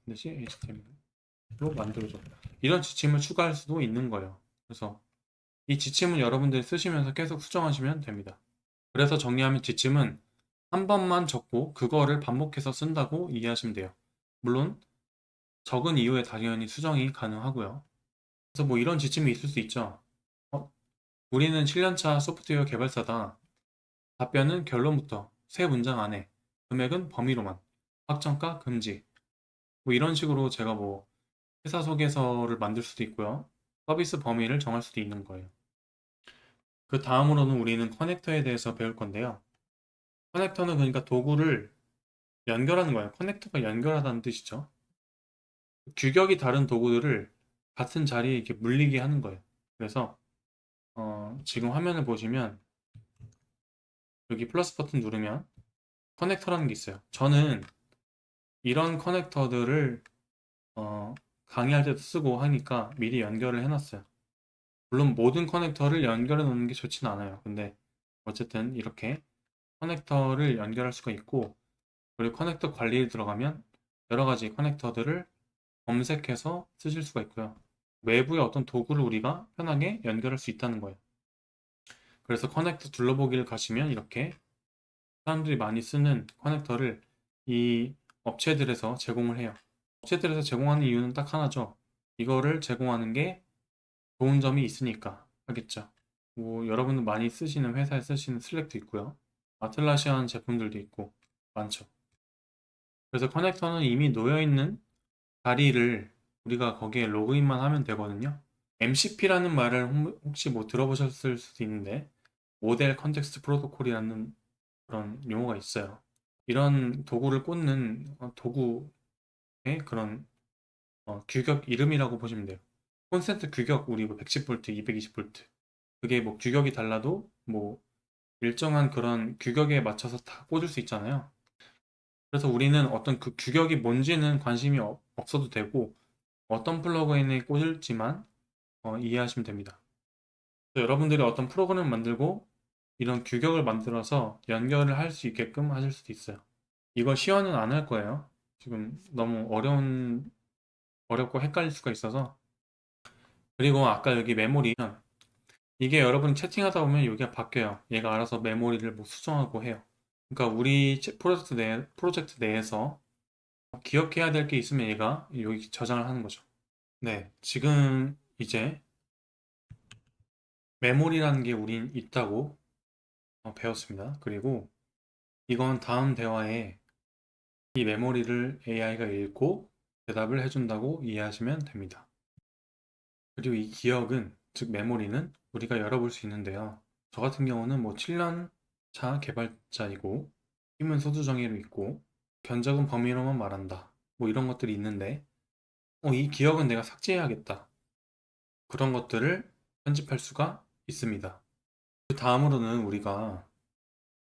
반드시 HTML로 만들어줘. 이런 지침을 추가할 수도 있는 거예요. 그래서 이 지침은 여러분들이 쓰시면서 계속 수정하시면 됩니다. 그래서 정리하면 지침은 한 번만 적고 그거를 반복해서 쓴다고 이해하시면 돼요. 물론 적은 이후에 당연히 수정이 가능하고요. 그래서 뭐 이런 지침이 있을 수 있죠. 우리는 7년차 소프트웨어 개발사다. 답변은 결론부터 세 문장 안에 금액은 범위로만 확정가 금지 뭐 이런 식으로 제가 뭐 회사 소개서를 만들 수도 있고요. 서비스 범위를 정할 수도 있는 거예요. 그 다음으로는 우리는 커넥터에 대해서 배울 건데요. 커넥터는 그러니까 도구를 연결하는 거예요. 커넥터가 연결하다는 뜻이죠. 규격이 다른 도구들을 같은 자리에 이렇게 물리게 하는 거예요. 그래서 지금 화면을 보시면 여기 플러스 버튼 누르면 커넥터라는 게 있어요. 저는 이런 커넥터들을 어, 강의할 때도 쓰고 하니까 미리 연결을 해놨어요. 물론 모든 커넥터를 연결해 놓는 게 좋진 않아요. 근데 어쨌든 이렇게 커넥터를 연결할 수가 있고 그리고 커넥터 관리에 들어가면 여러 가지 커넥터들을 검색해서 쓰실 수가 있고요. 외부의 어떤 도구를 우리가 편하게 연결할 수 있다는 거예요. 그래서 커넥터 둘러보기를 가시면 이렇게 사람들이 많이 쓰는 커넥터를 이 업체들에서 제공을 해요. 업체들에서 제공하는 이유는 딱 하나죠. 이거를 제공하는 게 좋은 점이 있으니까 하겠죠. 뭐 여러분들 많이 쓰시는 회사에 쓰시는 슬랙도 있고요. 아틀라시안 제품들도 있고 많죠. 그래서 커넥터는 이미 놓여있는 자리를 우리가 거기에 로그인만 하면 되거든요. MCP라는 말을 혹시 뭐 들어보셨을 수도 있는데 모델 컨텍스트 프로토콜이라는 그런 용어가 있어요. 이런 도구를 꽂는 도구의 그런 규격 이름이라고 보시면 돼요. 콘센트 규격 우리 뭐 110V, 220V 그게 뭐 규격이 달라도 뭐 일정한 그런 규격에 맞춰서 다 꽂을 수 있잖아요. 그래서 우리는 어떤 그 규격이 뭔지는 관심이 없어도 되고 어떤 플러그인에 꽂을지만 이해하시면 됩니다. 그래서 여러분들이 어떤 프로그램을 만들고 이런 규격을 만들어서 연결을 할 수 있게끔 하실 수도 있어요. 이거 시연은 안 할 거예요. 지금 너무 어렵고 헷갈릴 수가 있어서. 그리고 아까 여기 메모리, 이게 여러분이 채팅하다 보면 여기가 바뀌어요. 얘가 알아서 메모리를 뭐 수정하고 해요. 그러니까 우리 프로젝트 내에서 기억해야 될 게 있으면 얘가 여기 저장을 하는 거죠. 네, 지금 이제 메모리라는 게 우린 있다고 배웠습니다. 그리고 이건 다음 대화에 이 메모리를 AI가 읽고 대답을 해준다고 이해하시면 됩니다. 그리고 이 기억은, 즉 메모리는 우리가 열어볼 수 있는데요. 저 같은 경우는 뭐 7년 차 개발자이고 힘은 소수 정의로 있고 견적은 범위로만 말한다. 뭐 이런 것들이 있는데 이 기억은 내가 삭제해야겠다. 그런 것들을 편집할 수가 있습니다. 그 다음으로는 우리가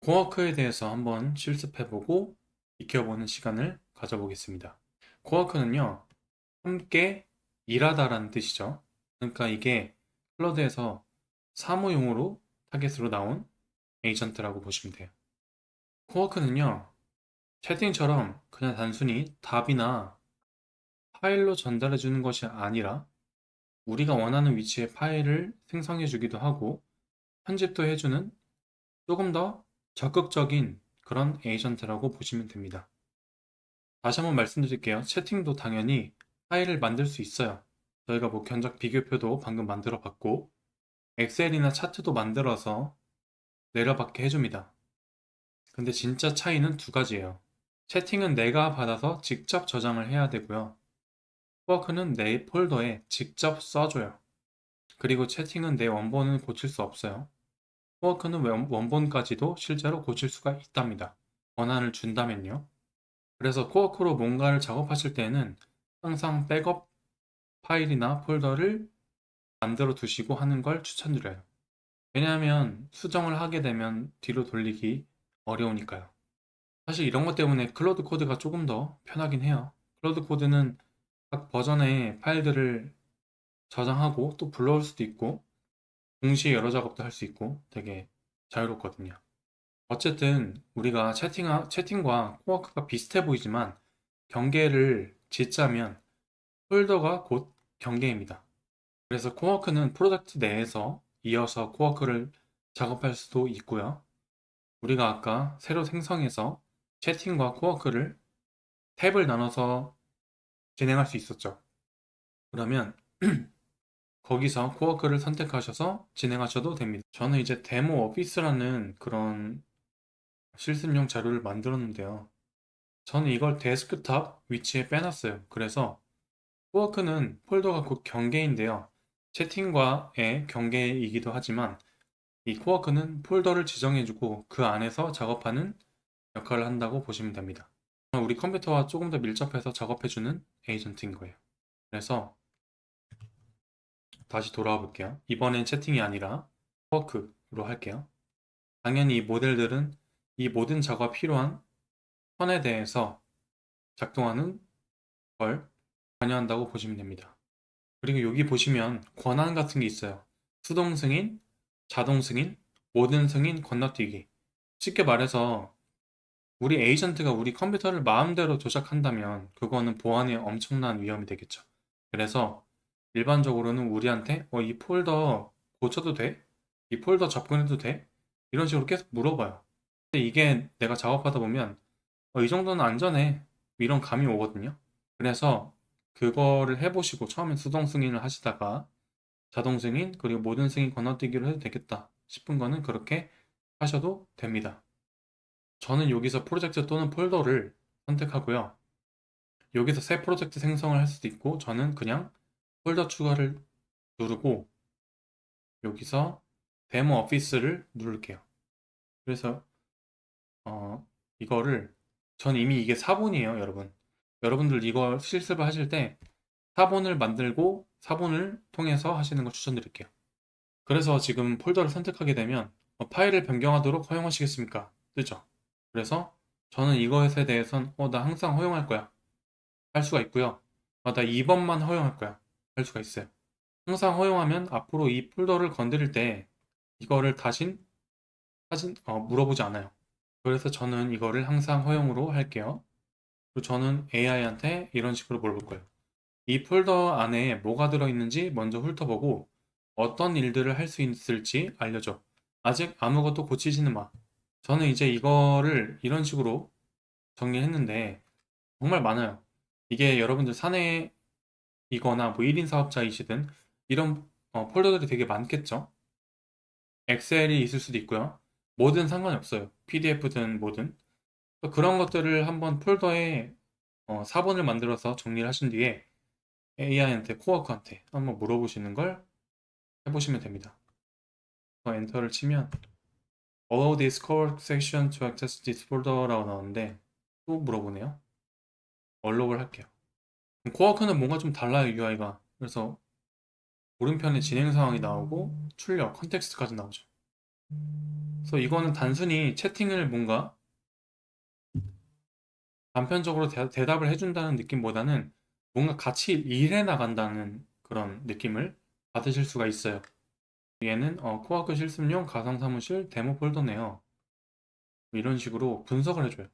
코어크에 대해서 한번 실습해보고 익혀보는 시간을 가져보겠습니다. 코어크는요, 함께 일하다라는 뜻이죠. 그러니까 이게 클로드에서 사무용으로 타겟으로 나온 에이전트라고 보시면 돼요. 코어크는요, 채팅처럼 그냥 단순히 답이나 파일로 전달해 주는 것이 아니라 우리가 원하는 위치에 파일을 생성해 주기도 하고 편집도 해주는 조금 더 적극적인 그런 에이전트라고 보시면 됩니다. 다시 한번 말씀드릴게요. 채팅도 당연히 파일을 만들 수 있어요. 저희가 뭐 견적 비교표도 방금 만들어 봤고 엑셀이나 차트도 만들어서 내려받게 해줍니다. 근데 진짜 차이는 두 가지예요. 채팅은 내가 받아서 직접 저장을 해야 되고요. 워크는 내 폴더에 직접 써줘요. 그리고 채팅은 내 원본은 고칠 수 없어요. 워크는 원본까지도 실제로 고칠 수가 있답니다. 권한을 준다면요. 그래서 코어크로 뭔가를 작업하실 때는 항상 백업 파일이나 폴더를 만들어 두시고 하는 걸 추천드려요. 왜냐하면 수정을 하게 되면 뒤로 돌리기 어려우니까요. 사실 이런 것 때문에 클로드 코드가 조금 더 편하긴 해요. 클로드 코드는 각 버전의 파일들을 저장하고 또 불러올 수도 있고 동시에 여러 작업도 할 수 있고 되게 자유롭거든요. 어쨌든 우리가 채팅과 코어크가 비슷해 보이지만 경계를 짓자면 폴더가 곧 경계입니다. 그래서 코어크는 프로젝트 내에서 이어서 코어크를 작업할 수도 있고요. 우리가 아까 새로 생성해서 채팅과 코어크를 탭을 나눠서 진행할 수 있었죠. 그러면 거기서 코어크를 선택하셔서 진행하셔도 됩니다. 저는 이제 데모 오피스라는 그런 실습용 자료를 만들었는데요. 저는 이걸 데스크탑 위치에 빼놨어요. 그래서 코어크는 폴더가 곧 경계인데요. 채팅과의 경계이기도 하지만 이 코어크는 폴더를 지정해주고 그 안에서 작업하는 역할을 한다고 보시면 됩니다. 우리 컴퓨터와 조금 더 밀접해서 작업해주는 에이전트인 거예요. 그래서 다시 돌아와 볼게요. 이번엔 채팅이 아니라 코어크로 할게요. 당연히 이 모델들은 이 모든 작업이 필요한 선에 대해서 작동하는 걸 관여한다고 보시면 됩니다. 그리고 여기 보시면 권한 같은 게 있어요. 수동 승인, 자동 승인, 모든 승인 건너뛰기. 쉽게 말해서 우리 에이전트가 우리 컴퓨터를 마음대로 조작한다면 그거는 보안에 엄청난 위험이 되겠죠. 그래서 일반적으로는 우리한테 이 폴더 고쳐도 돼? 이 폴더 접근해도 돼? 이런 식으로 계속 물어봐요. 근데 이게 내가 작업하다 보면 이 정도는 안전해. 이런 감이 오거든요. 그래서 그거를 해보시고 처음엔 수동 승인을 하시다가 자동 승인 그리고 모든 승인 건너뛰기로 해도 되겠다 싶은 거는 그렇게 하셔도 됩니다. 저는 여기서 프로젝트 또는 폴더를 선택하고요. 여기서 새 프로젝트 생성을 할 수도 있고 저는 그냥 폴더 추가를 누르고 여기서 데모 오피스를 누를게요. 그래서 이거를 전 이미 이게 사본이에요, 여러분. 여러분들 이거 실습을 하실 때 사본을 만들고 사본을 통해서 하시는 걸 추천드릴게요. 그래서 지금 폴더를 선택하게 되면 파일을 변경하도록 허용하시겠습니까? 뜨죠? 그래서 저는 이것에 대해선 나 항상 허용할 거야. 할 수가 있고요. 나 2번만 허용할 거야. 할 수가 있어요. 항상 허용하면 앞으로 이 폴더를 건드릴 때 이거를 다신 물어보지 않아요. 그래서 저는 이거를 항상 허용으로 할게요. 그리고 저는 AI한테 이런 식으로 물어볼 거예요. 이 폴더 안에 뭐가 들어있는지 먼저 훑어보고 어떤 일들을 할 수 있을지 알려줘. 아직 아무것도 고치지는 마. 저는 이제 이거를 이런 식으로 정리했는데 정말 많아요. 이게 여러분들 사내이거나 뭐 1인 사업자이시든 이런 폴더들이 되게 많겠죠? 엑셀이 있을 수도 있고요. 뭐든 상관이 없어요. PDF든 뭐든. 그런 것들을 한번 폴더에 사본을 만들어서 정리를 하신 뒤에 AI한테, 코워크한테 한번 물어보시는 걸 해보시면 됩니다. 엔터를 치면 Allow this core section to access this folder라고 나오는데 또 물어보네요. 얼록을 할게요. 코워크는 뭔가 좀 달라요, UI가. 그래서 오른편에 진행 상황이 나오고 출력, 컨텍스트까지 나오죠. 그래서 이거는 단순히 채팅을 뭔가 단편적으로 대답을 해준다는 느낌보다는 뭔가 같이 일해 나간다는 그런 느낌을 받으실 수가 있어요. 얘는 코워크 실습용 가상사무실 데모 폴더네요. 이런 식으로 분석을 해줘요.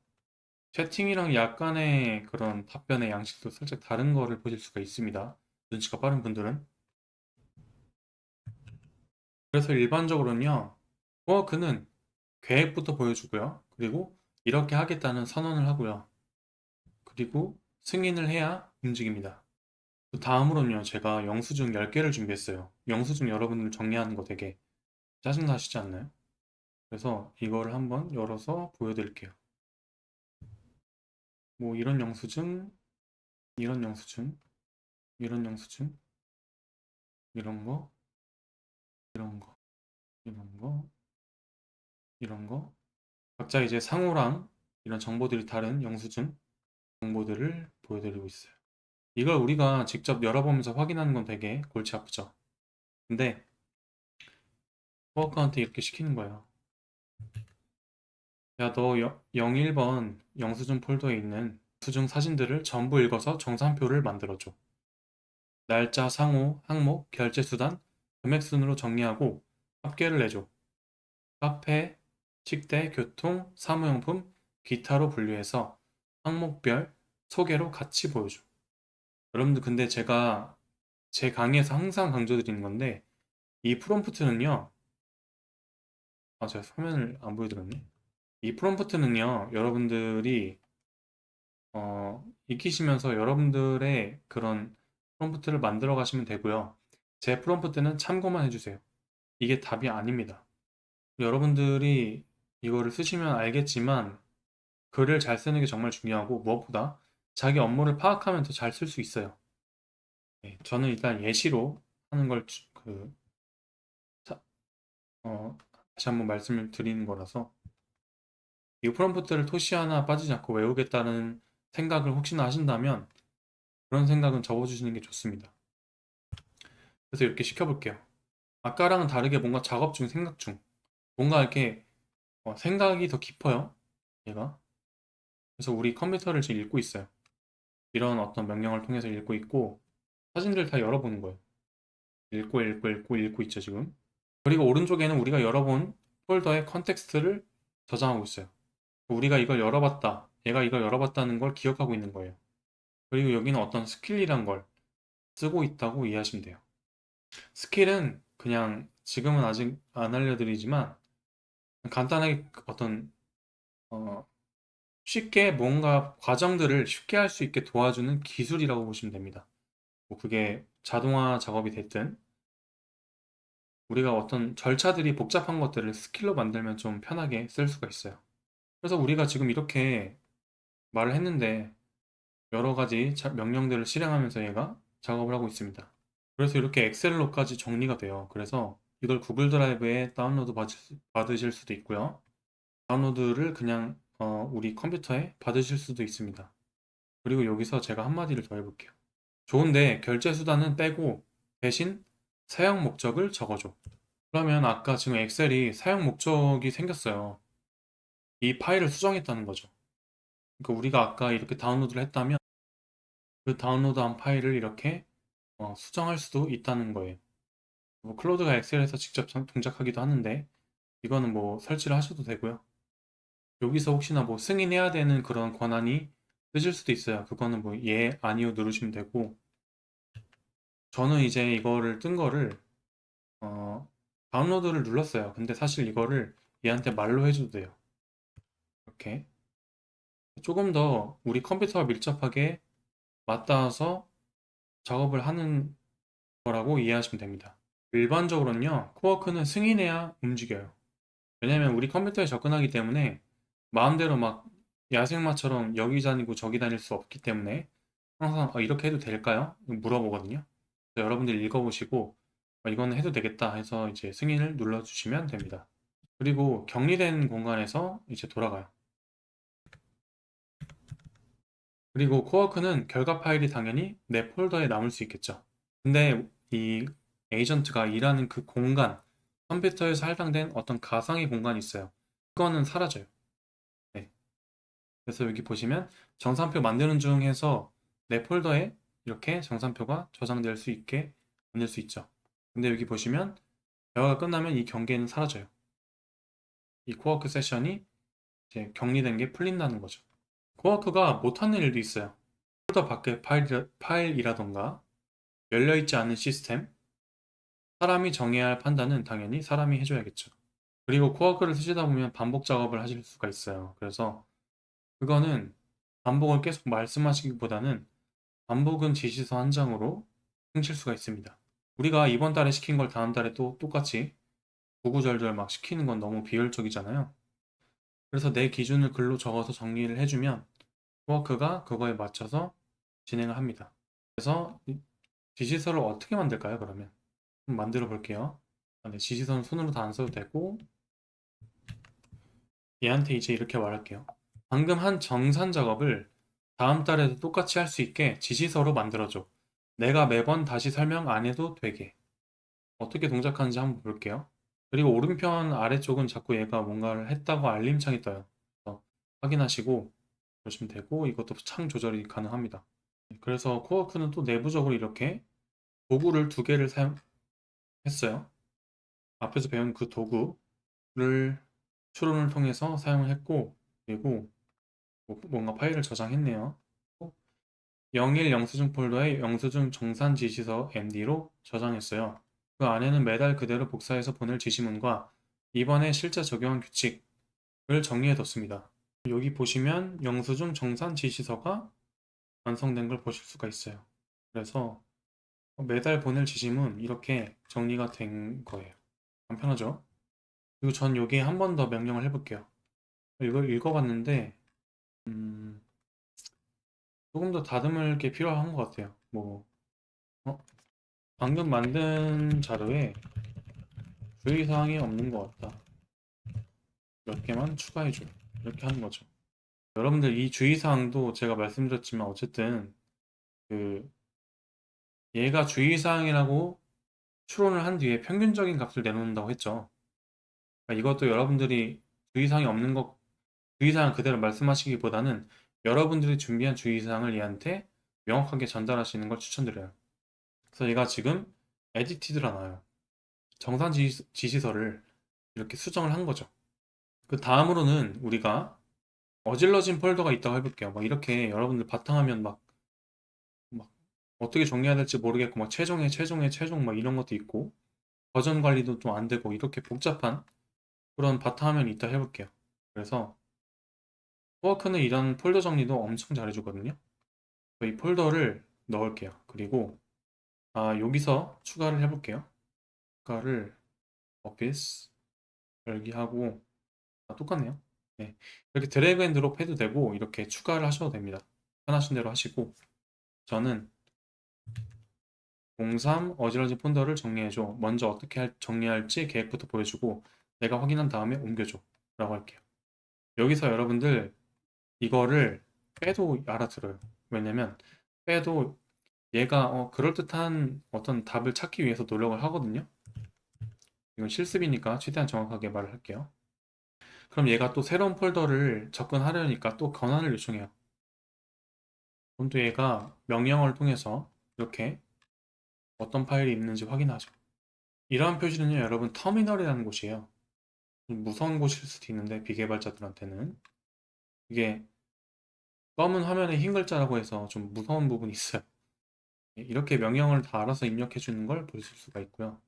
채팅이랑 약간의 그런 답변의 양식도 살짝 다른 거를 보실 수가 있습니다. 눈치가 빠른 분들은. 그래서 일반적으로는요, 코워크는 계획부터 보여주고요. 그리고 이렇게 하겠다는 선언을 하고요. 그리고 승인을 해야 움직입니다. 그 다음으로는요, 제가 영수증 10개를 준비했어요. 영수증 여러분들 정리하는 거 되게 짜증나시지 않나요? 그래서 이거를 한번 열어서 보여드릴게요. 뭐 이런 영수증, 이런 영수증, 이런 영수증, 이런 거, 이런 거, 이런 거, 이런 거. 각자 이제 상호랑 이런 정보들이 다른 영수증 정보들을 보여드리고 있어요. 이걸 우리가 직접 열어보면서 확인하는 건 되게 골치 아프죠. 근데 코워크한테 이렇게 시키는 거예요. 야, 너 01번 영수증 폴더에 있는 영수증 사진들을 전부 읽어서 정산표를 만들어줘. 날짜, 상호, 항목, 결제 수단, 금액 순으로 정리하고 합계를 내줘. 카페, 식대, 교통, 사무용품, 기타로 분류해서 항목별 소개로 같이 보여줘. 여러분들 근데 제가 제 강의에서 항상 강조드리는 건데 이 프롬프트는요. 제가 화면을 안 보여드렸네. 이 프롬프트는요. 여러분들이 익히시면서 여러분들의 그런 프롬프트를 만들어 가시면 되고요. 제 프롬프트는 참고만 해주세요. 이게 답이 아닙니다. 여러분들이 이거를 쓰시면 알겠지만 글을 잘 쓰는 게 정말 중요하고 무엇보다 자기 업무를 파악하면 더 잘 쓸 수 있어요. 네, 저는 일단 예시로 하는 걸 자- 다시 한번 말씀을 드리는 거라서 이 프롬프트를 토시 하나 빠지지 않고 외우겠다는 생각을 혹시나 하신다면 그런 생각은 접어주시는 게 좋습니다. 그래서 이렇게 시켜볼게요. 아까랑은 다르게 뭔가 작업 중, 생각 중. 뭔가 이렇게 생각이 더 깊어요. 얘가. 그래서 우리 컴퓨터를 지금 읽고 있어요. 이런 어떤 명령을 통해서 읽고 있고 사진들 다 열어보는 거예요. 읽고 있죠, 지금. 그리고 오른쪽에는 우리가 열어본 폴더의 컨텍스트를 저장하고 있어요. 우리가 이걸 열어봤다. 얘가 이걸 열어봤다는 걸 기억하고 있는 거예요. 그리고 여기는 어떤 스킬이란 걸 쓰고 있다고 이해하시면 돼요. 스킬은 그냥 지금은 아직 안 알려드리지만 간단하게 어떤 어, 쉽게 뭔가 과정들을 쉽게 할 수 있게 도와주는 기술이라고 보시면 됩니다. 뭐 그게 자동화 작업이 됐든 우리가 어떤 절차들이 복잡한 것들을 스킬로 만들면 좀 편하게 쓸 수가 있어요. 그래서 우리가 지금 이렇게 말을 했는데 여러 가지 명령들을 실행하면서 얘가 작업을 하고 있습니다. 그래서 이렇게 엑셀로까지 정리가 돼요. 그래서 이걸 구글 드라이브에 다운로드 받으실 수도 있고요. 다운로드를 그냥 우리 컴퓨터에 받으실 수도 있습니다. 그리고 여기서 제가 한마디를 더 해볼게요. 좋은데 결제 수단은 빼고 대신 사용 목적을 적어줘. 그러면 아까 지금 엑셀이 사용 목적이 생겼어요. 이 파일을 수정했다는 거죠. 그러니까 우리가 아까 이렇게 다운로드를 했다면 그 다운로드한 파일을 이렇게 수정할 수도 있다는 거예요. 뭐 클로드가 엑셀에서 직접 동작하기도 하는데 이거는 뭐 설치를 하셔도 되고요. 여기서 혹시나 뭐 승인해야 되는 그런 권한이 뜨실 수도 있어요. 그거는 뭐 예, 아니요 누르시면 되고 저는 이제 이거를 뜬 거를 어, 다운로드를 눌렀어요. 근데 사실 이거를 얘한테 말로 해줘도 돼요. 이렇게 조금 더 우리 컴퓨터와 밀접하게 맞닿아서 작업을 하는 거라고 이해하시면 됩니다. 일반적으로는요, 코어크는 승인해야 움직여요. 왜냐면 우리 컴퓨터에 접근하기 때문에 마음대로 막 야생마처럼 여기 다니고 저기 다닐 수 없기 때문에 항상 이렇게 해도 될까요? 물어보거든요. 그래서 여러분들이 읽어보시고 이거는 해도 되겠다 해서 이제 승인을 눌러주시면 됩니다. 그리고 격리된 공간에서 이제 돌아가요. 그리고 코어크는 결과 파일이 당연히 내 폴더에 남을 수 있겠죠. 근데 이 에이전트가 일하는 그 공간, 컴퓨터에서 할당된 어떤 가상의 공간이 있어요. 그거는 사라져요. 네. 그래서 여기 보시면 정산표 만드는 중 해서 내 폴더에 이렇게 정산표가 저장될 수 있게 만들 수 있죠. 근데 여기 보시면 대화가 끝나면 이 경계는 사라져요. 이 코워크 세션이 이제 격리된 게 풀린다는 거죠. 코워크가 못하는 일도 있어요. 폴더 밖에 파일이라던가 열려있지 않은 시스템, 사람이 정해야 할 판단은 당연히 사람이 해줘야겠죠. 그리고 코워크를 쓰시다 보면 반복 작업을 하실 수가 있어요. 그래서 그거는 반복을 계속 말씀하시기보다는 반복은 지시서 한 장으로 훔칠 수가 있습니다. 우리가 이번 달에 시킨 걸 다음 달에 또 똑같이 구구절절 막 시키는 건 너무 비효율적이잖아요. 그래서 내 기준을 글로 적어서 정리를 해주면 코워크가 그거에 맞춰서 진행을 합니다. 그래서 지시서를 어떻게 만들까요, 그러면? 한번 만들어 볼게요. 네, 지시서는 손으로 다 안 써도 되고 얘한테 이제 이렇게 말할게요. 방금 한 정산 작업을 다음 달에도 똑같이 할 수 있게 지시서로 만들어줘. 내가 매번 다시 설명 안 해도 되게. 어떻게 동작하는지 한번 볼게요. 그리고 오른편 아래쪽은 자꾸 얘가 뭔가를 했다고 알림창이 떠요. 그래서 확인하시고 그러시면 되고 이것도 창 조절이 가능합니다. 그래서 코어크는 또 내부적으로 이렇게 도구를 두 개를 사용했어요. 앞에서 배운 그 도구를 추론을 통해서 사용을 했고 그리고 뭔가 파일을 저장했네요. 01 영수증 폴더에 영수증 정산 지시서 MD로 저장했어요. 그 안에는 매달 그대로 복사해서 보낼 지시문과 이번에 실제 적용한 규칙을 정리해뒀습니다. 여기 보시면 영수증 정산 지시서가 완성된 걸 보실 수가 있어요. 그래서 매달 보낼 지시문 이렇게 정리가 된 거예요. 간편하죠? 그리고 전 여기에 한 번 더 명령을 해볼게요. 이걸 읽어봤는데 음, 조금 더 다듬을 게 필요한 것 같아요. 뭐 어? 방금 만든 자료에 주의사항이 없는 것 같다. 몇 개만 추가해줘. 이렇게 하는 거죠. 여러분들 이 주의사항도 제가 말씀드렸지만 어쨌든 그 얘가 주의사항이라고 추론을 한 뒤에 평균적인 값을 내놓는다고 했죠. 그러니까 이것도 여러분들이 주의사항이 없는 것, 주의사항 그대로 말씀하시기보다는 여러분들이 준비한 주의사항을 얘한테 명확하게 전달하시는 걸 추천드려요. 그래서 얘가 지금 에디티드라 나와요. 정산 지시서를 이렇게 수정을 한 거죠. 그 다음으로는 우리가 어질러진 폴더가 있다고 해볼게요. 막 이렇게 여러분들 바탕화면 막 어떻게 정리해야 될지 모르겠고 막 최종 막 이런 것도 있고 버전 관리도 좀 안 되고 이렇게 복잡한 그런 바탕화면이 있다 해볼게요. 그래서 워크는 이런 폴더 정리도 엄청 잘해주거든요. 이 폴더를 넣을게요. 그리고 여기서 추가를 해볼게요. 추가를 오피스 열기 하고 똑같네요. 네. 이렇게 드래그 앤 드롭 해도 되고 이렇게 추가를 하셔도 됩니다. 편하신 대로 하시고 저는 03 어지러진 폴더를 정리해줘. 먼저 어떻게 정리할지 계획부터 보여주고 내가 확인한 다음에 옮겨줘 라고 할게요. 여기서 여러분들 이거를 빼도 알아들어요. 왜냐면 빼도 얘가 그럴듯한 어떤 답을 찾기 위해서 노력을 하거든요. 이건 실습이니까 최대한 정확하게 말을 할게요. 그럼 얘가 또 새로운 폴더를 접근하려니까 또 권한을 요청해요. 그럼 또 얘가 명령어를 통해서 이렇게 어떤 파일이 있는지 확인하죠. 이러한 표시는요, 여러분 터미널이라는 곳이에요. 좀 무서운 곳일 수도 있는데 비개발자들한테는 이게 검은 화면에 흰 글자라고 해서 좀 무서운 부분이 있어요. 이렇게 명령을 다 알아서 입력해 주는 걸 보실 수가 있고요.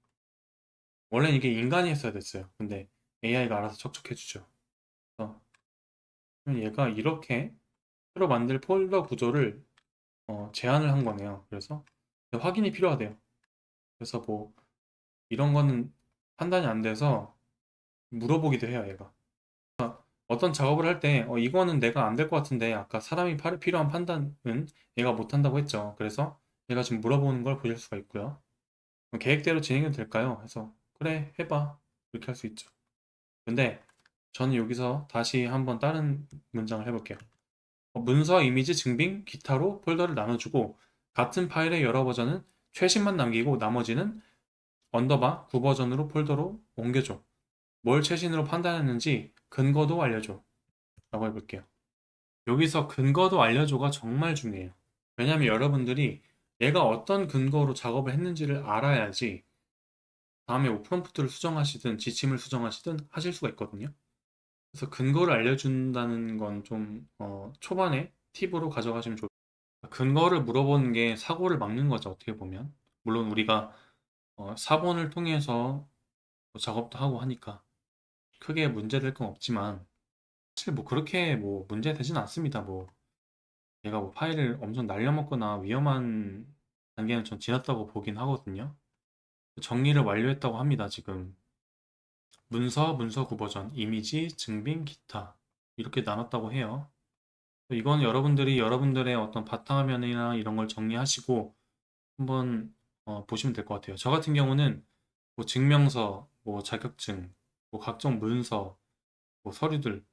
원래는 이게 인간이 했어야 됐어요. 근데 AI가 알아서 척척해 주죠. 그래서 얘가 이렇게 새로 만들 폴더 구조를 제한을 한 거네요. 그래서 확인이 필요하대요. 그래서 뭐 이런 거는 판단이 안 돼서 물어보기도 해요, 얘가. 어떤 작업을 할 때 이거는 내가 안 될 것 같은데 아까 사람이 필요한 판단은 얘가 못 한다고 했죠. 그래서 얘가 지금 물어보는 걸 보실 수가 있고요. 계획대로 진행해도 될까요? 해서 그래 해봐 이렇게 할 수 있죠. 근데 저는 여기서 다시 한번 다른 문장을 해볼게요. 문서, 이미지, 증빙, 기타로 폴더를 나눠주고 같은 파일의 여러 버전은 최신만 남기고 나머지는 언더바 9버전으로 폴더로 옮겨줘. 뭘 최신으로 판단했는지 근거도 알려줘. 라고 해볼게요. 여기서 근거도 알려줘가 정말 중요해요. 왜냐하면 여러분들이 얘가 어떤 근거로 작업을 했는지를 알아야지 다음에 뭐 프롬프트를 수정하시든 지침을 수정하시든 하실 수가 있거든요. 그래서 근거를 알려준다는 건 좀 초반에 팁으로 가져가시면 좋을 것 같아요. 근거를 물어보는 게 사고를 막는 거죠, 어떻게 보면. 물론 우리가 사본을 통해서 뭐 작업도 하고 하니까 크게 문제될 건 없지만 사실 뭐 그렇게 뭐 문제 되진 않습니다. 뭐 얘가 뭐 파일을 엄청 날려먹거나 위험한 단계는 전 지났다고 보긴 하거든요. 정리를 완료했다고 합니다, 지금. 문서 9버전, 이미지, 증빙, 기타. 이렇게 나눴다고 해요. 이건 여러분들이 여러분들의 어떤 바탕화면이나 이런 걸 정리하시고 한번 보시면 될 것 같아요. 저 같은 경우는 뭐 증명서, 뭐 자격증, 뭐 각종 문서, 뭐 서류들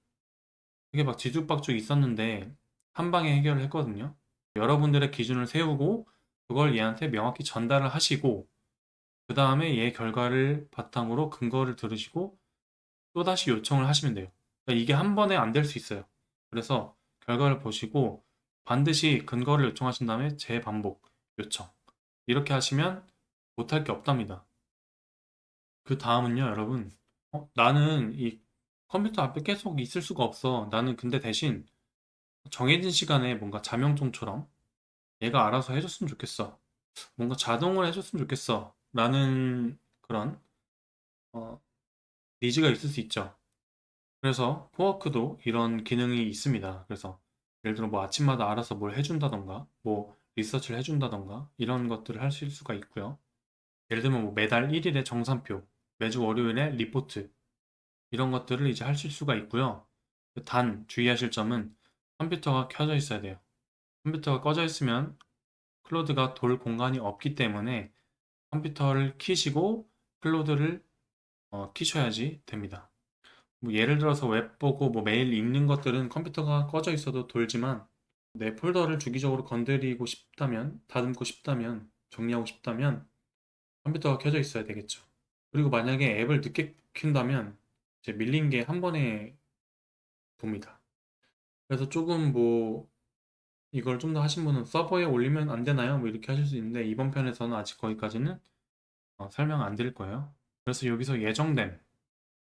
이게 막 뒤죽박죽 있었는데 한 방에 해결을 했거든요. 여러분들의 기준을 세우고 그걸 얘한테 명확히 전달을 하시고 그 다음에 얘 결과를 바탕으로 근거를 들으시고 또다시 요청을 하시면 돼요. 그러니까 이게 한 번에 안 될 수 있어요. 그래서 결과를 보시고 반드시 근거를 요청하신 다음에 재반복 요청. 이렇게 하시면 못할 게 없답니다. 그 다음은요, 여러분. 나는 이 컴퓨터 앞에 계속 있을 수가 없어. 나는 근데 대신 정해진 시간에 뭔가 자명종처럼 얘가 알아서 해줬으면 좋겠어. 뭔가 자동으로 해줬으면 좋겠어. 라는 그런 어, 니즈가 있을 수 있죠. 그래서 포워크도 이런 기능이 있습니다. 그래서 예를 들어 뭐 아침마다 알아서 뭘 해준다던가 뭐 리서치를 해준다던가 이런 것들을 하실 수가 있고요. 예를 들면 뭐 매달 1일에 정산표, 매주 월요일에 리포트 이런 것들을 이제 하실 수가 있고요. 단 주의하실 점은 컴퓨터가 켜져 있어야 돼요. 컴퓨터가 꺼져 있으면 클로드가 돌 공간이 없기 때문에 컴퓨터를 키시고 클로드를 키셔야지 됩니다. 뭐 예를 들어서 웹 보고 뭐 메일 읽는 것들은 컴퓨터가 꺼져 있어도 돌지만 내 폴더를 주기적으로 건드리고 싶다면, 다듬고 싶다면, 정리하고 싶다면 컴퓨터가 켜져 있어야 되겠죠. 그리고 만약에 앱을 늦게 킨다면 이제 밀린 게 한 번에 돕니다. 그래서 조금 뭐 이걸 좀 더 하신 분은 서버에 올리면 안 되나요? 뭐 이렇게 하실 수 있는데 이번 편에서는 아직 거기까지는 설명 안 드릴 거예요. 그래서 여기서 예정됨을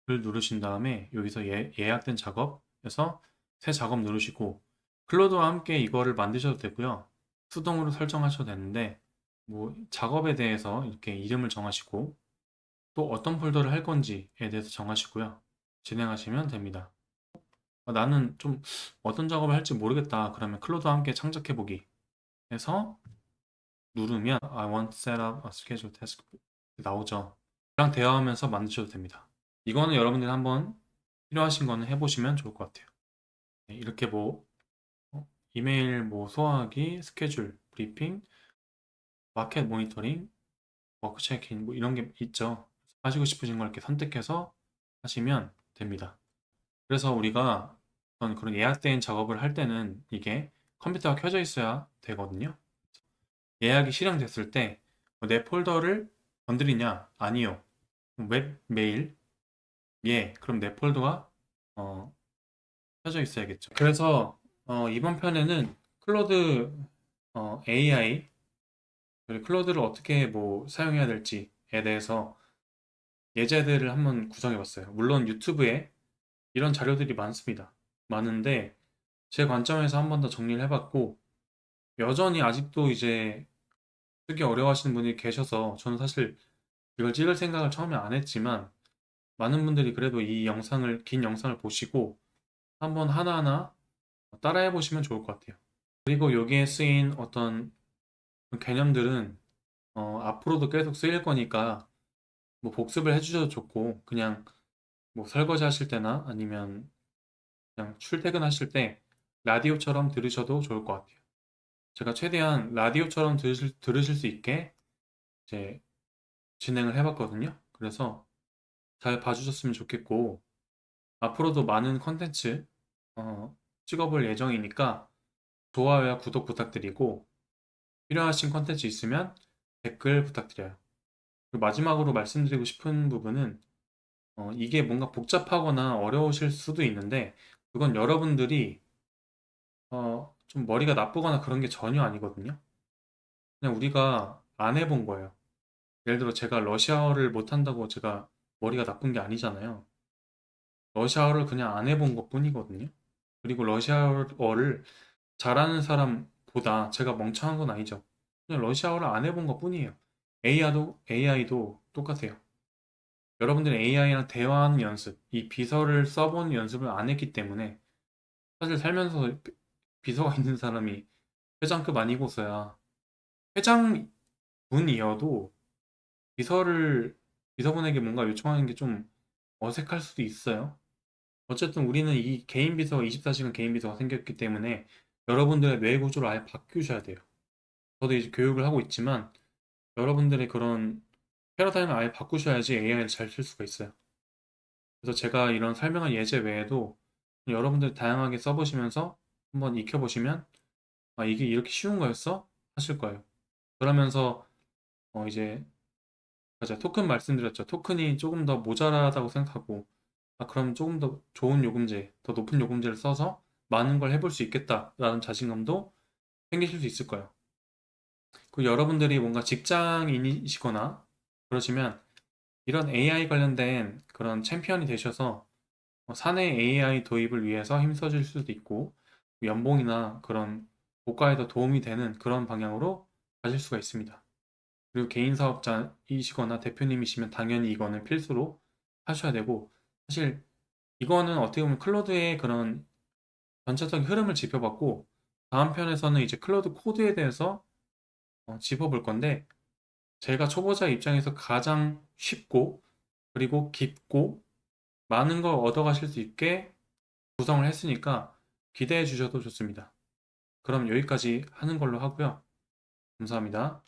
누르신 다음에 여기서 예약된 작업에서 새 작업 누르시고 클로드와 함께 이거를 만드셔도 되고요. 수동으로 설정하셔도 되는데 뭐 작업에 대해서 이렇게 이름을 정하시고 또 어떤 폴더를 할 건지에 대해서 정하시고요. 진행하시면 됩니다. 나는 좀 어떤 작업을 할지 모르겠다. 그러면 클로드와 함께 창작해보기 해서 누르면 I want to set up a schedule task 나오죠. 그랑 대화하면서 만드셔도 됩니다. 이거는 여러분들이 한번 필요하신 거는 해보시면 좋을 것 같아요. 네, 이렇게 뭐 이메일 뭐 소화하기, 스케줄, 브리핑, 마켓 모니터링, 워크 체크인 뭐 이런 게 있죠. 하시고 싶으신 걸 이렇게 선택해서 하시면 됩니다. 그래서 우리가 어떤 그런 예약된 작업을 할 때는 이게 컴퓨터가 켜져 있어야 되거든요. 예약이 실행됐을 때 내 폴더를 건드리냐? 아니요. 웹 메일? 예. 그럼 내 폴더가 어, 켜져 있어야겠죠. 그래서 이번 편에는 클로드 AI 그리고 클로드를 어떻게 뭐 사용해야 될지에 대해서 예제들을 한번 구성해 봤어요. 물론 유튜브에 이런 자료들이 많습니다. 많은데 제 관점에서 한 번 더 정리를 해봤고 여전히 아직도 이제 쓰기 어려워하시는 분이 계셔서 저는 사실 이걸 찍을 생각을 처음에 안 했지만 많은 분들이 그래도 이 영상을 긴 영상을 보시고 한번 하나하나 따라해 보시면 좋을 것 같아요. 그리고 여기에 쓰인 어떤 개념들은 앞으로도 계속 쓰일 거니까 뭐 복습을 해주셔도 좋고 그냥 뭐 설거지 하실 때나 아니면 그냥 출퇴근하실 때 라디오처럼 들으셔도 좋을 것 같아요. 제가 최대한 라디오처럼 들으실 수 있게 이제 진행을 해봤거든요. 그래서 잘 봐주셨으면 좋겠고 앞으로도 많은 컨텐츠 찍어볼 예정이니까 좋아요와 구독 부탁드리고 필요하신 컨텐츠 있으면 댓글 부탁드려요. 그리고 마지막으로 말씀드리고 싶은 부분은 이게 뭔가 복잡하거나 어려우실 수도 있는데 그건 여러분들이 좀 머리가 나쁘거나 그런 게 전혀 아니거든요. 그냥 우리가 안 해본 거예요. 예를 들어 제가 러시아어를 못한다고 제가 머리가 나쁜 게 아니잖아요. 러시아어를 그냥 안 해본 것뿐이거든요. 그리고 러시아어를 잘하는 사람보다 제가 멍청한 건 아니죠. 그냥 러시아어를 안 해본 것뿐이에요. AI도 똑같아요. 여러분들이 AI랑 대화하는 연습, 이 비서를 써보는 연습을 안 했기 때문에 사실 살면서 비서가 있는 사람이 회장급 아니고서야 회장분이어도 비서를 비서분에게 뭔가 요청하는 게 좀 어색할 수도 있어요. 어쨌든 우리는 이 개인 비서가 24시간 개인 비서가 생겼기 때문에 여러분들의 뇌 구조를 아예 바꾸셔야 돼요. 저도 이제 교육을 하고 있지만 여러분들의 그런 패러다임을 아예 바꾸셔야지 AI를 잘 쓸 수가 있어요. 그래서 제가 이런 설명한 예제 외에도 여러분들 다양하게 써보시면서 한번 익혀보시면 아, 이게 이렇게 쉬운 거였어? 하실 거예요. 그러면서 이제 맞아 토큰 말씀드렸죠. 토큰이 조금 더 모자라다고 생각하고 아, 그럼 조금 더 좋은 요금제, 더 높은 요금제를 써서 많은 걸 해볼 수 있겠다라는 자신감도 생기실 수 있을 거예요. 그 여러분들이 뭔가 직장인이시거나 그러시면 이런 AI 관련된 그런 챔피언이 되셔서 사내 AI 도입을 위해서 힘써줄 수도 있고 연봉이나 그런 고과에 더 도움이 되는 그런 방향으로 가실 수가 있습니다. 그리고 개인 사업자이시거나 대표님이시면 당연히 이거는 필수로 하셔야 되고 사실 이거는 어떻게 보면 클로드의 그런 전체적인 흐름을 짚어봤고 다음 편에서는 이제 클로드 코드에 대해서 짚어볼 건데 제가 초보자 입장에서 가장 쉽고 그리고 깊고 많은 걸 얻어가실 수 있게 구성을 했으니까 기대해 주셔도 좋습니다. 그럼 여기까지 하는 걸로 하고요. 감사합니다.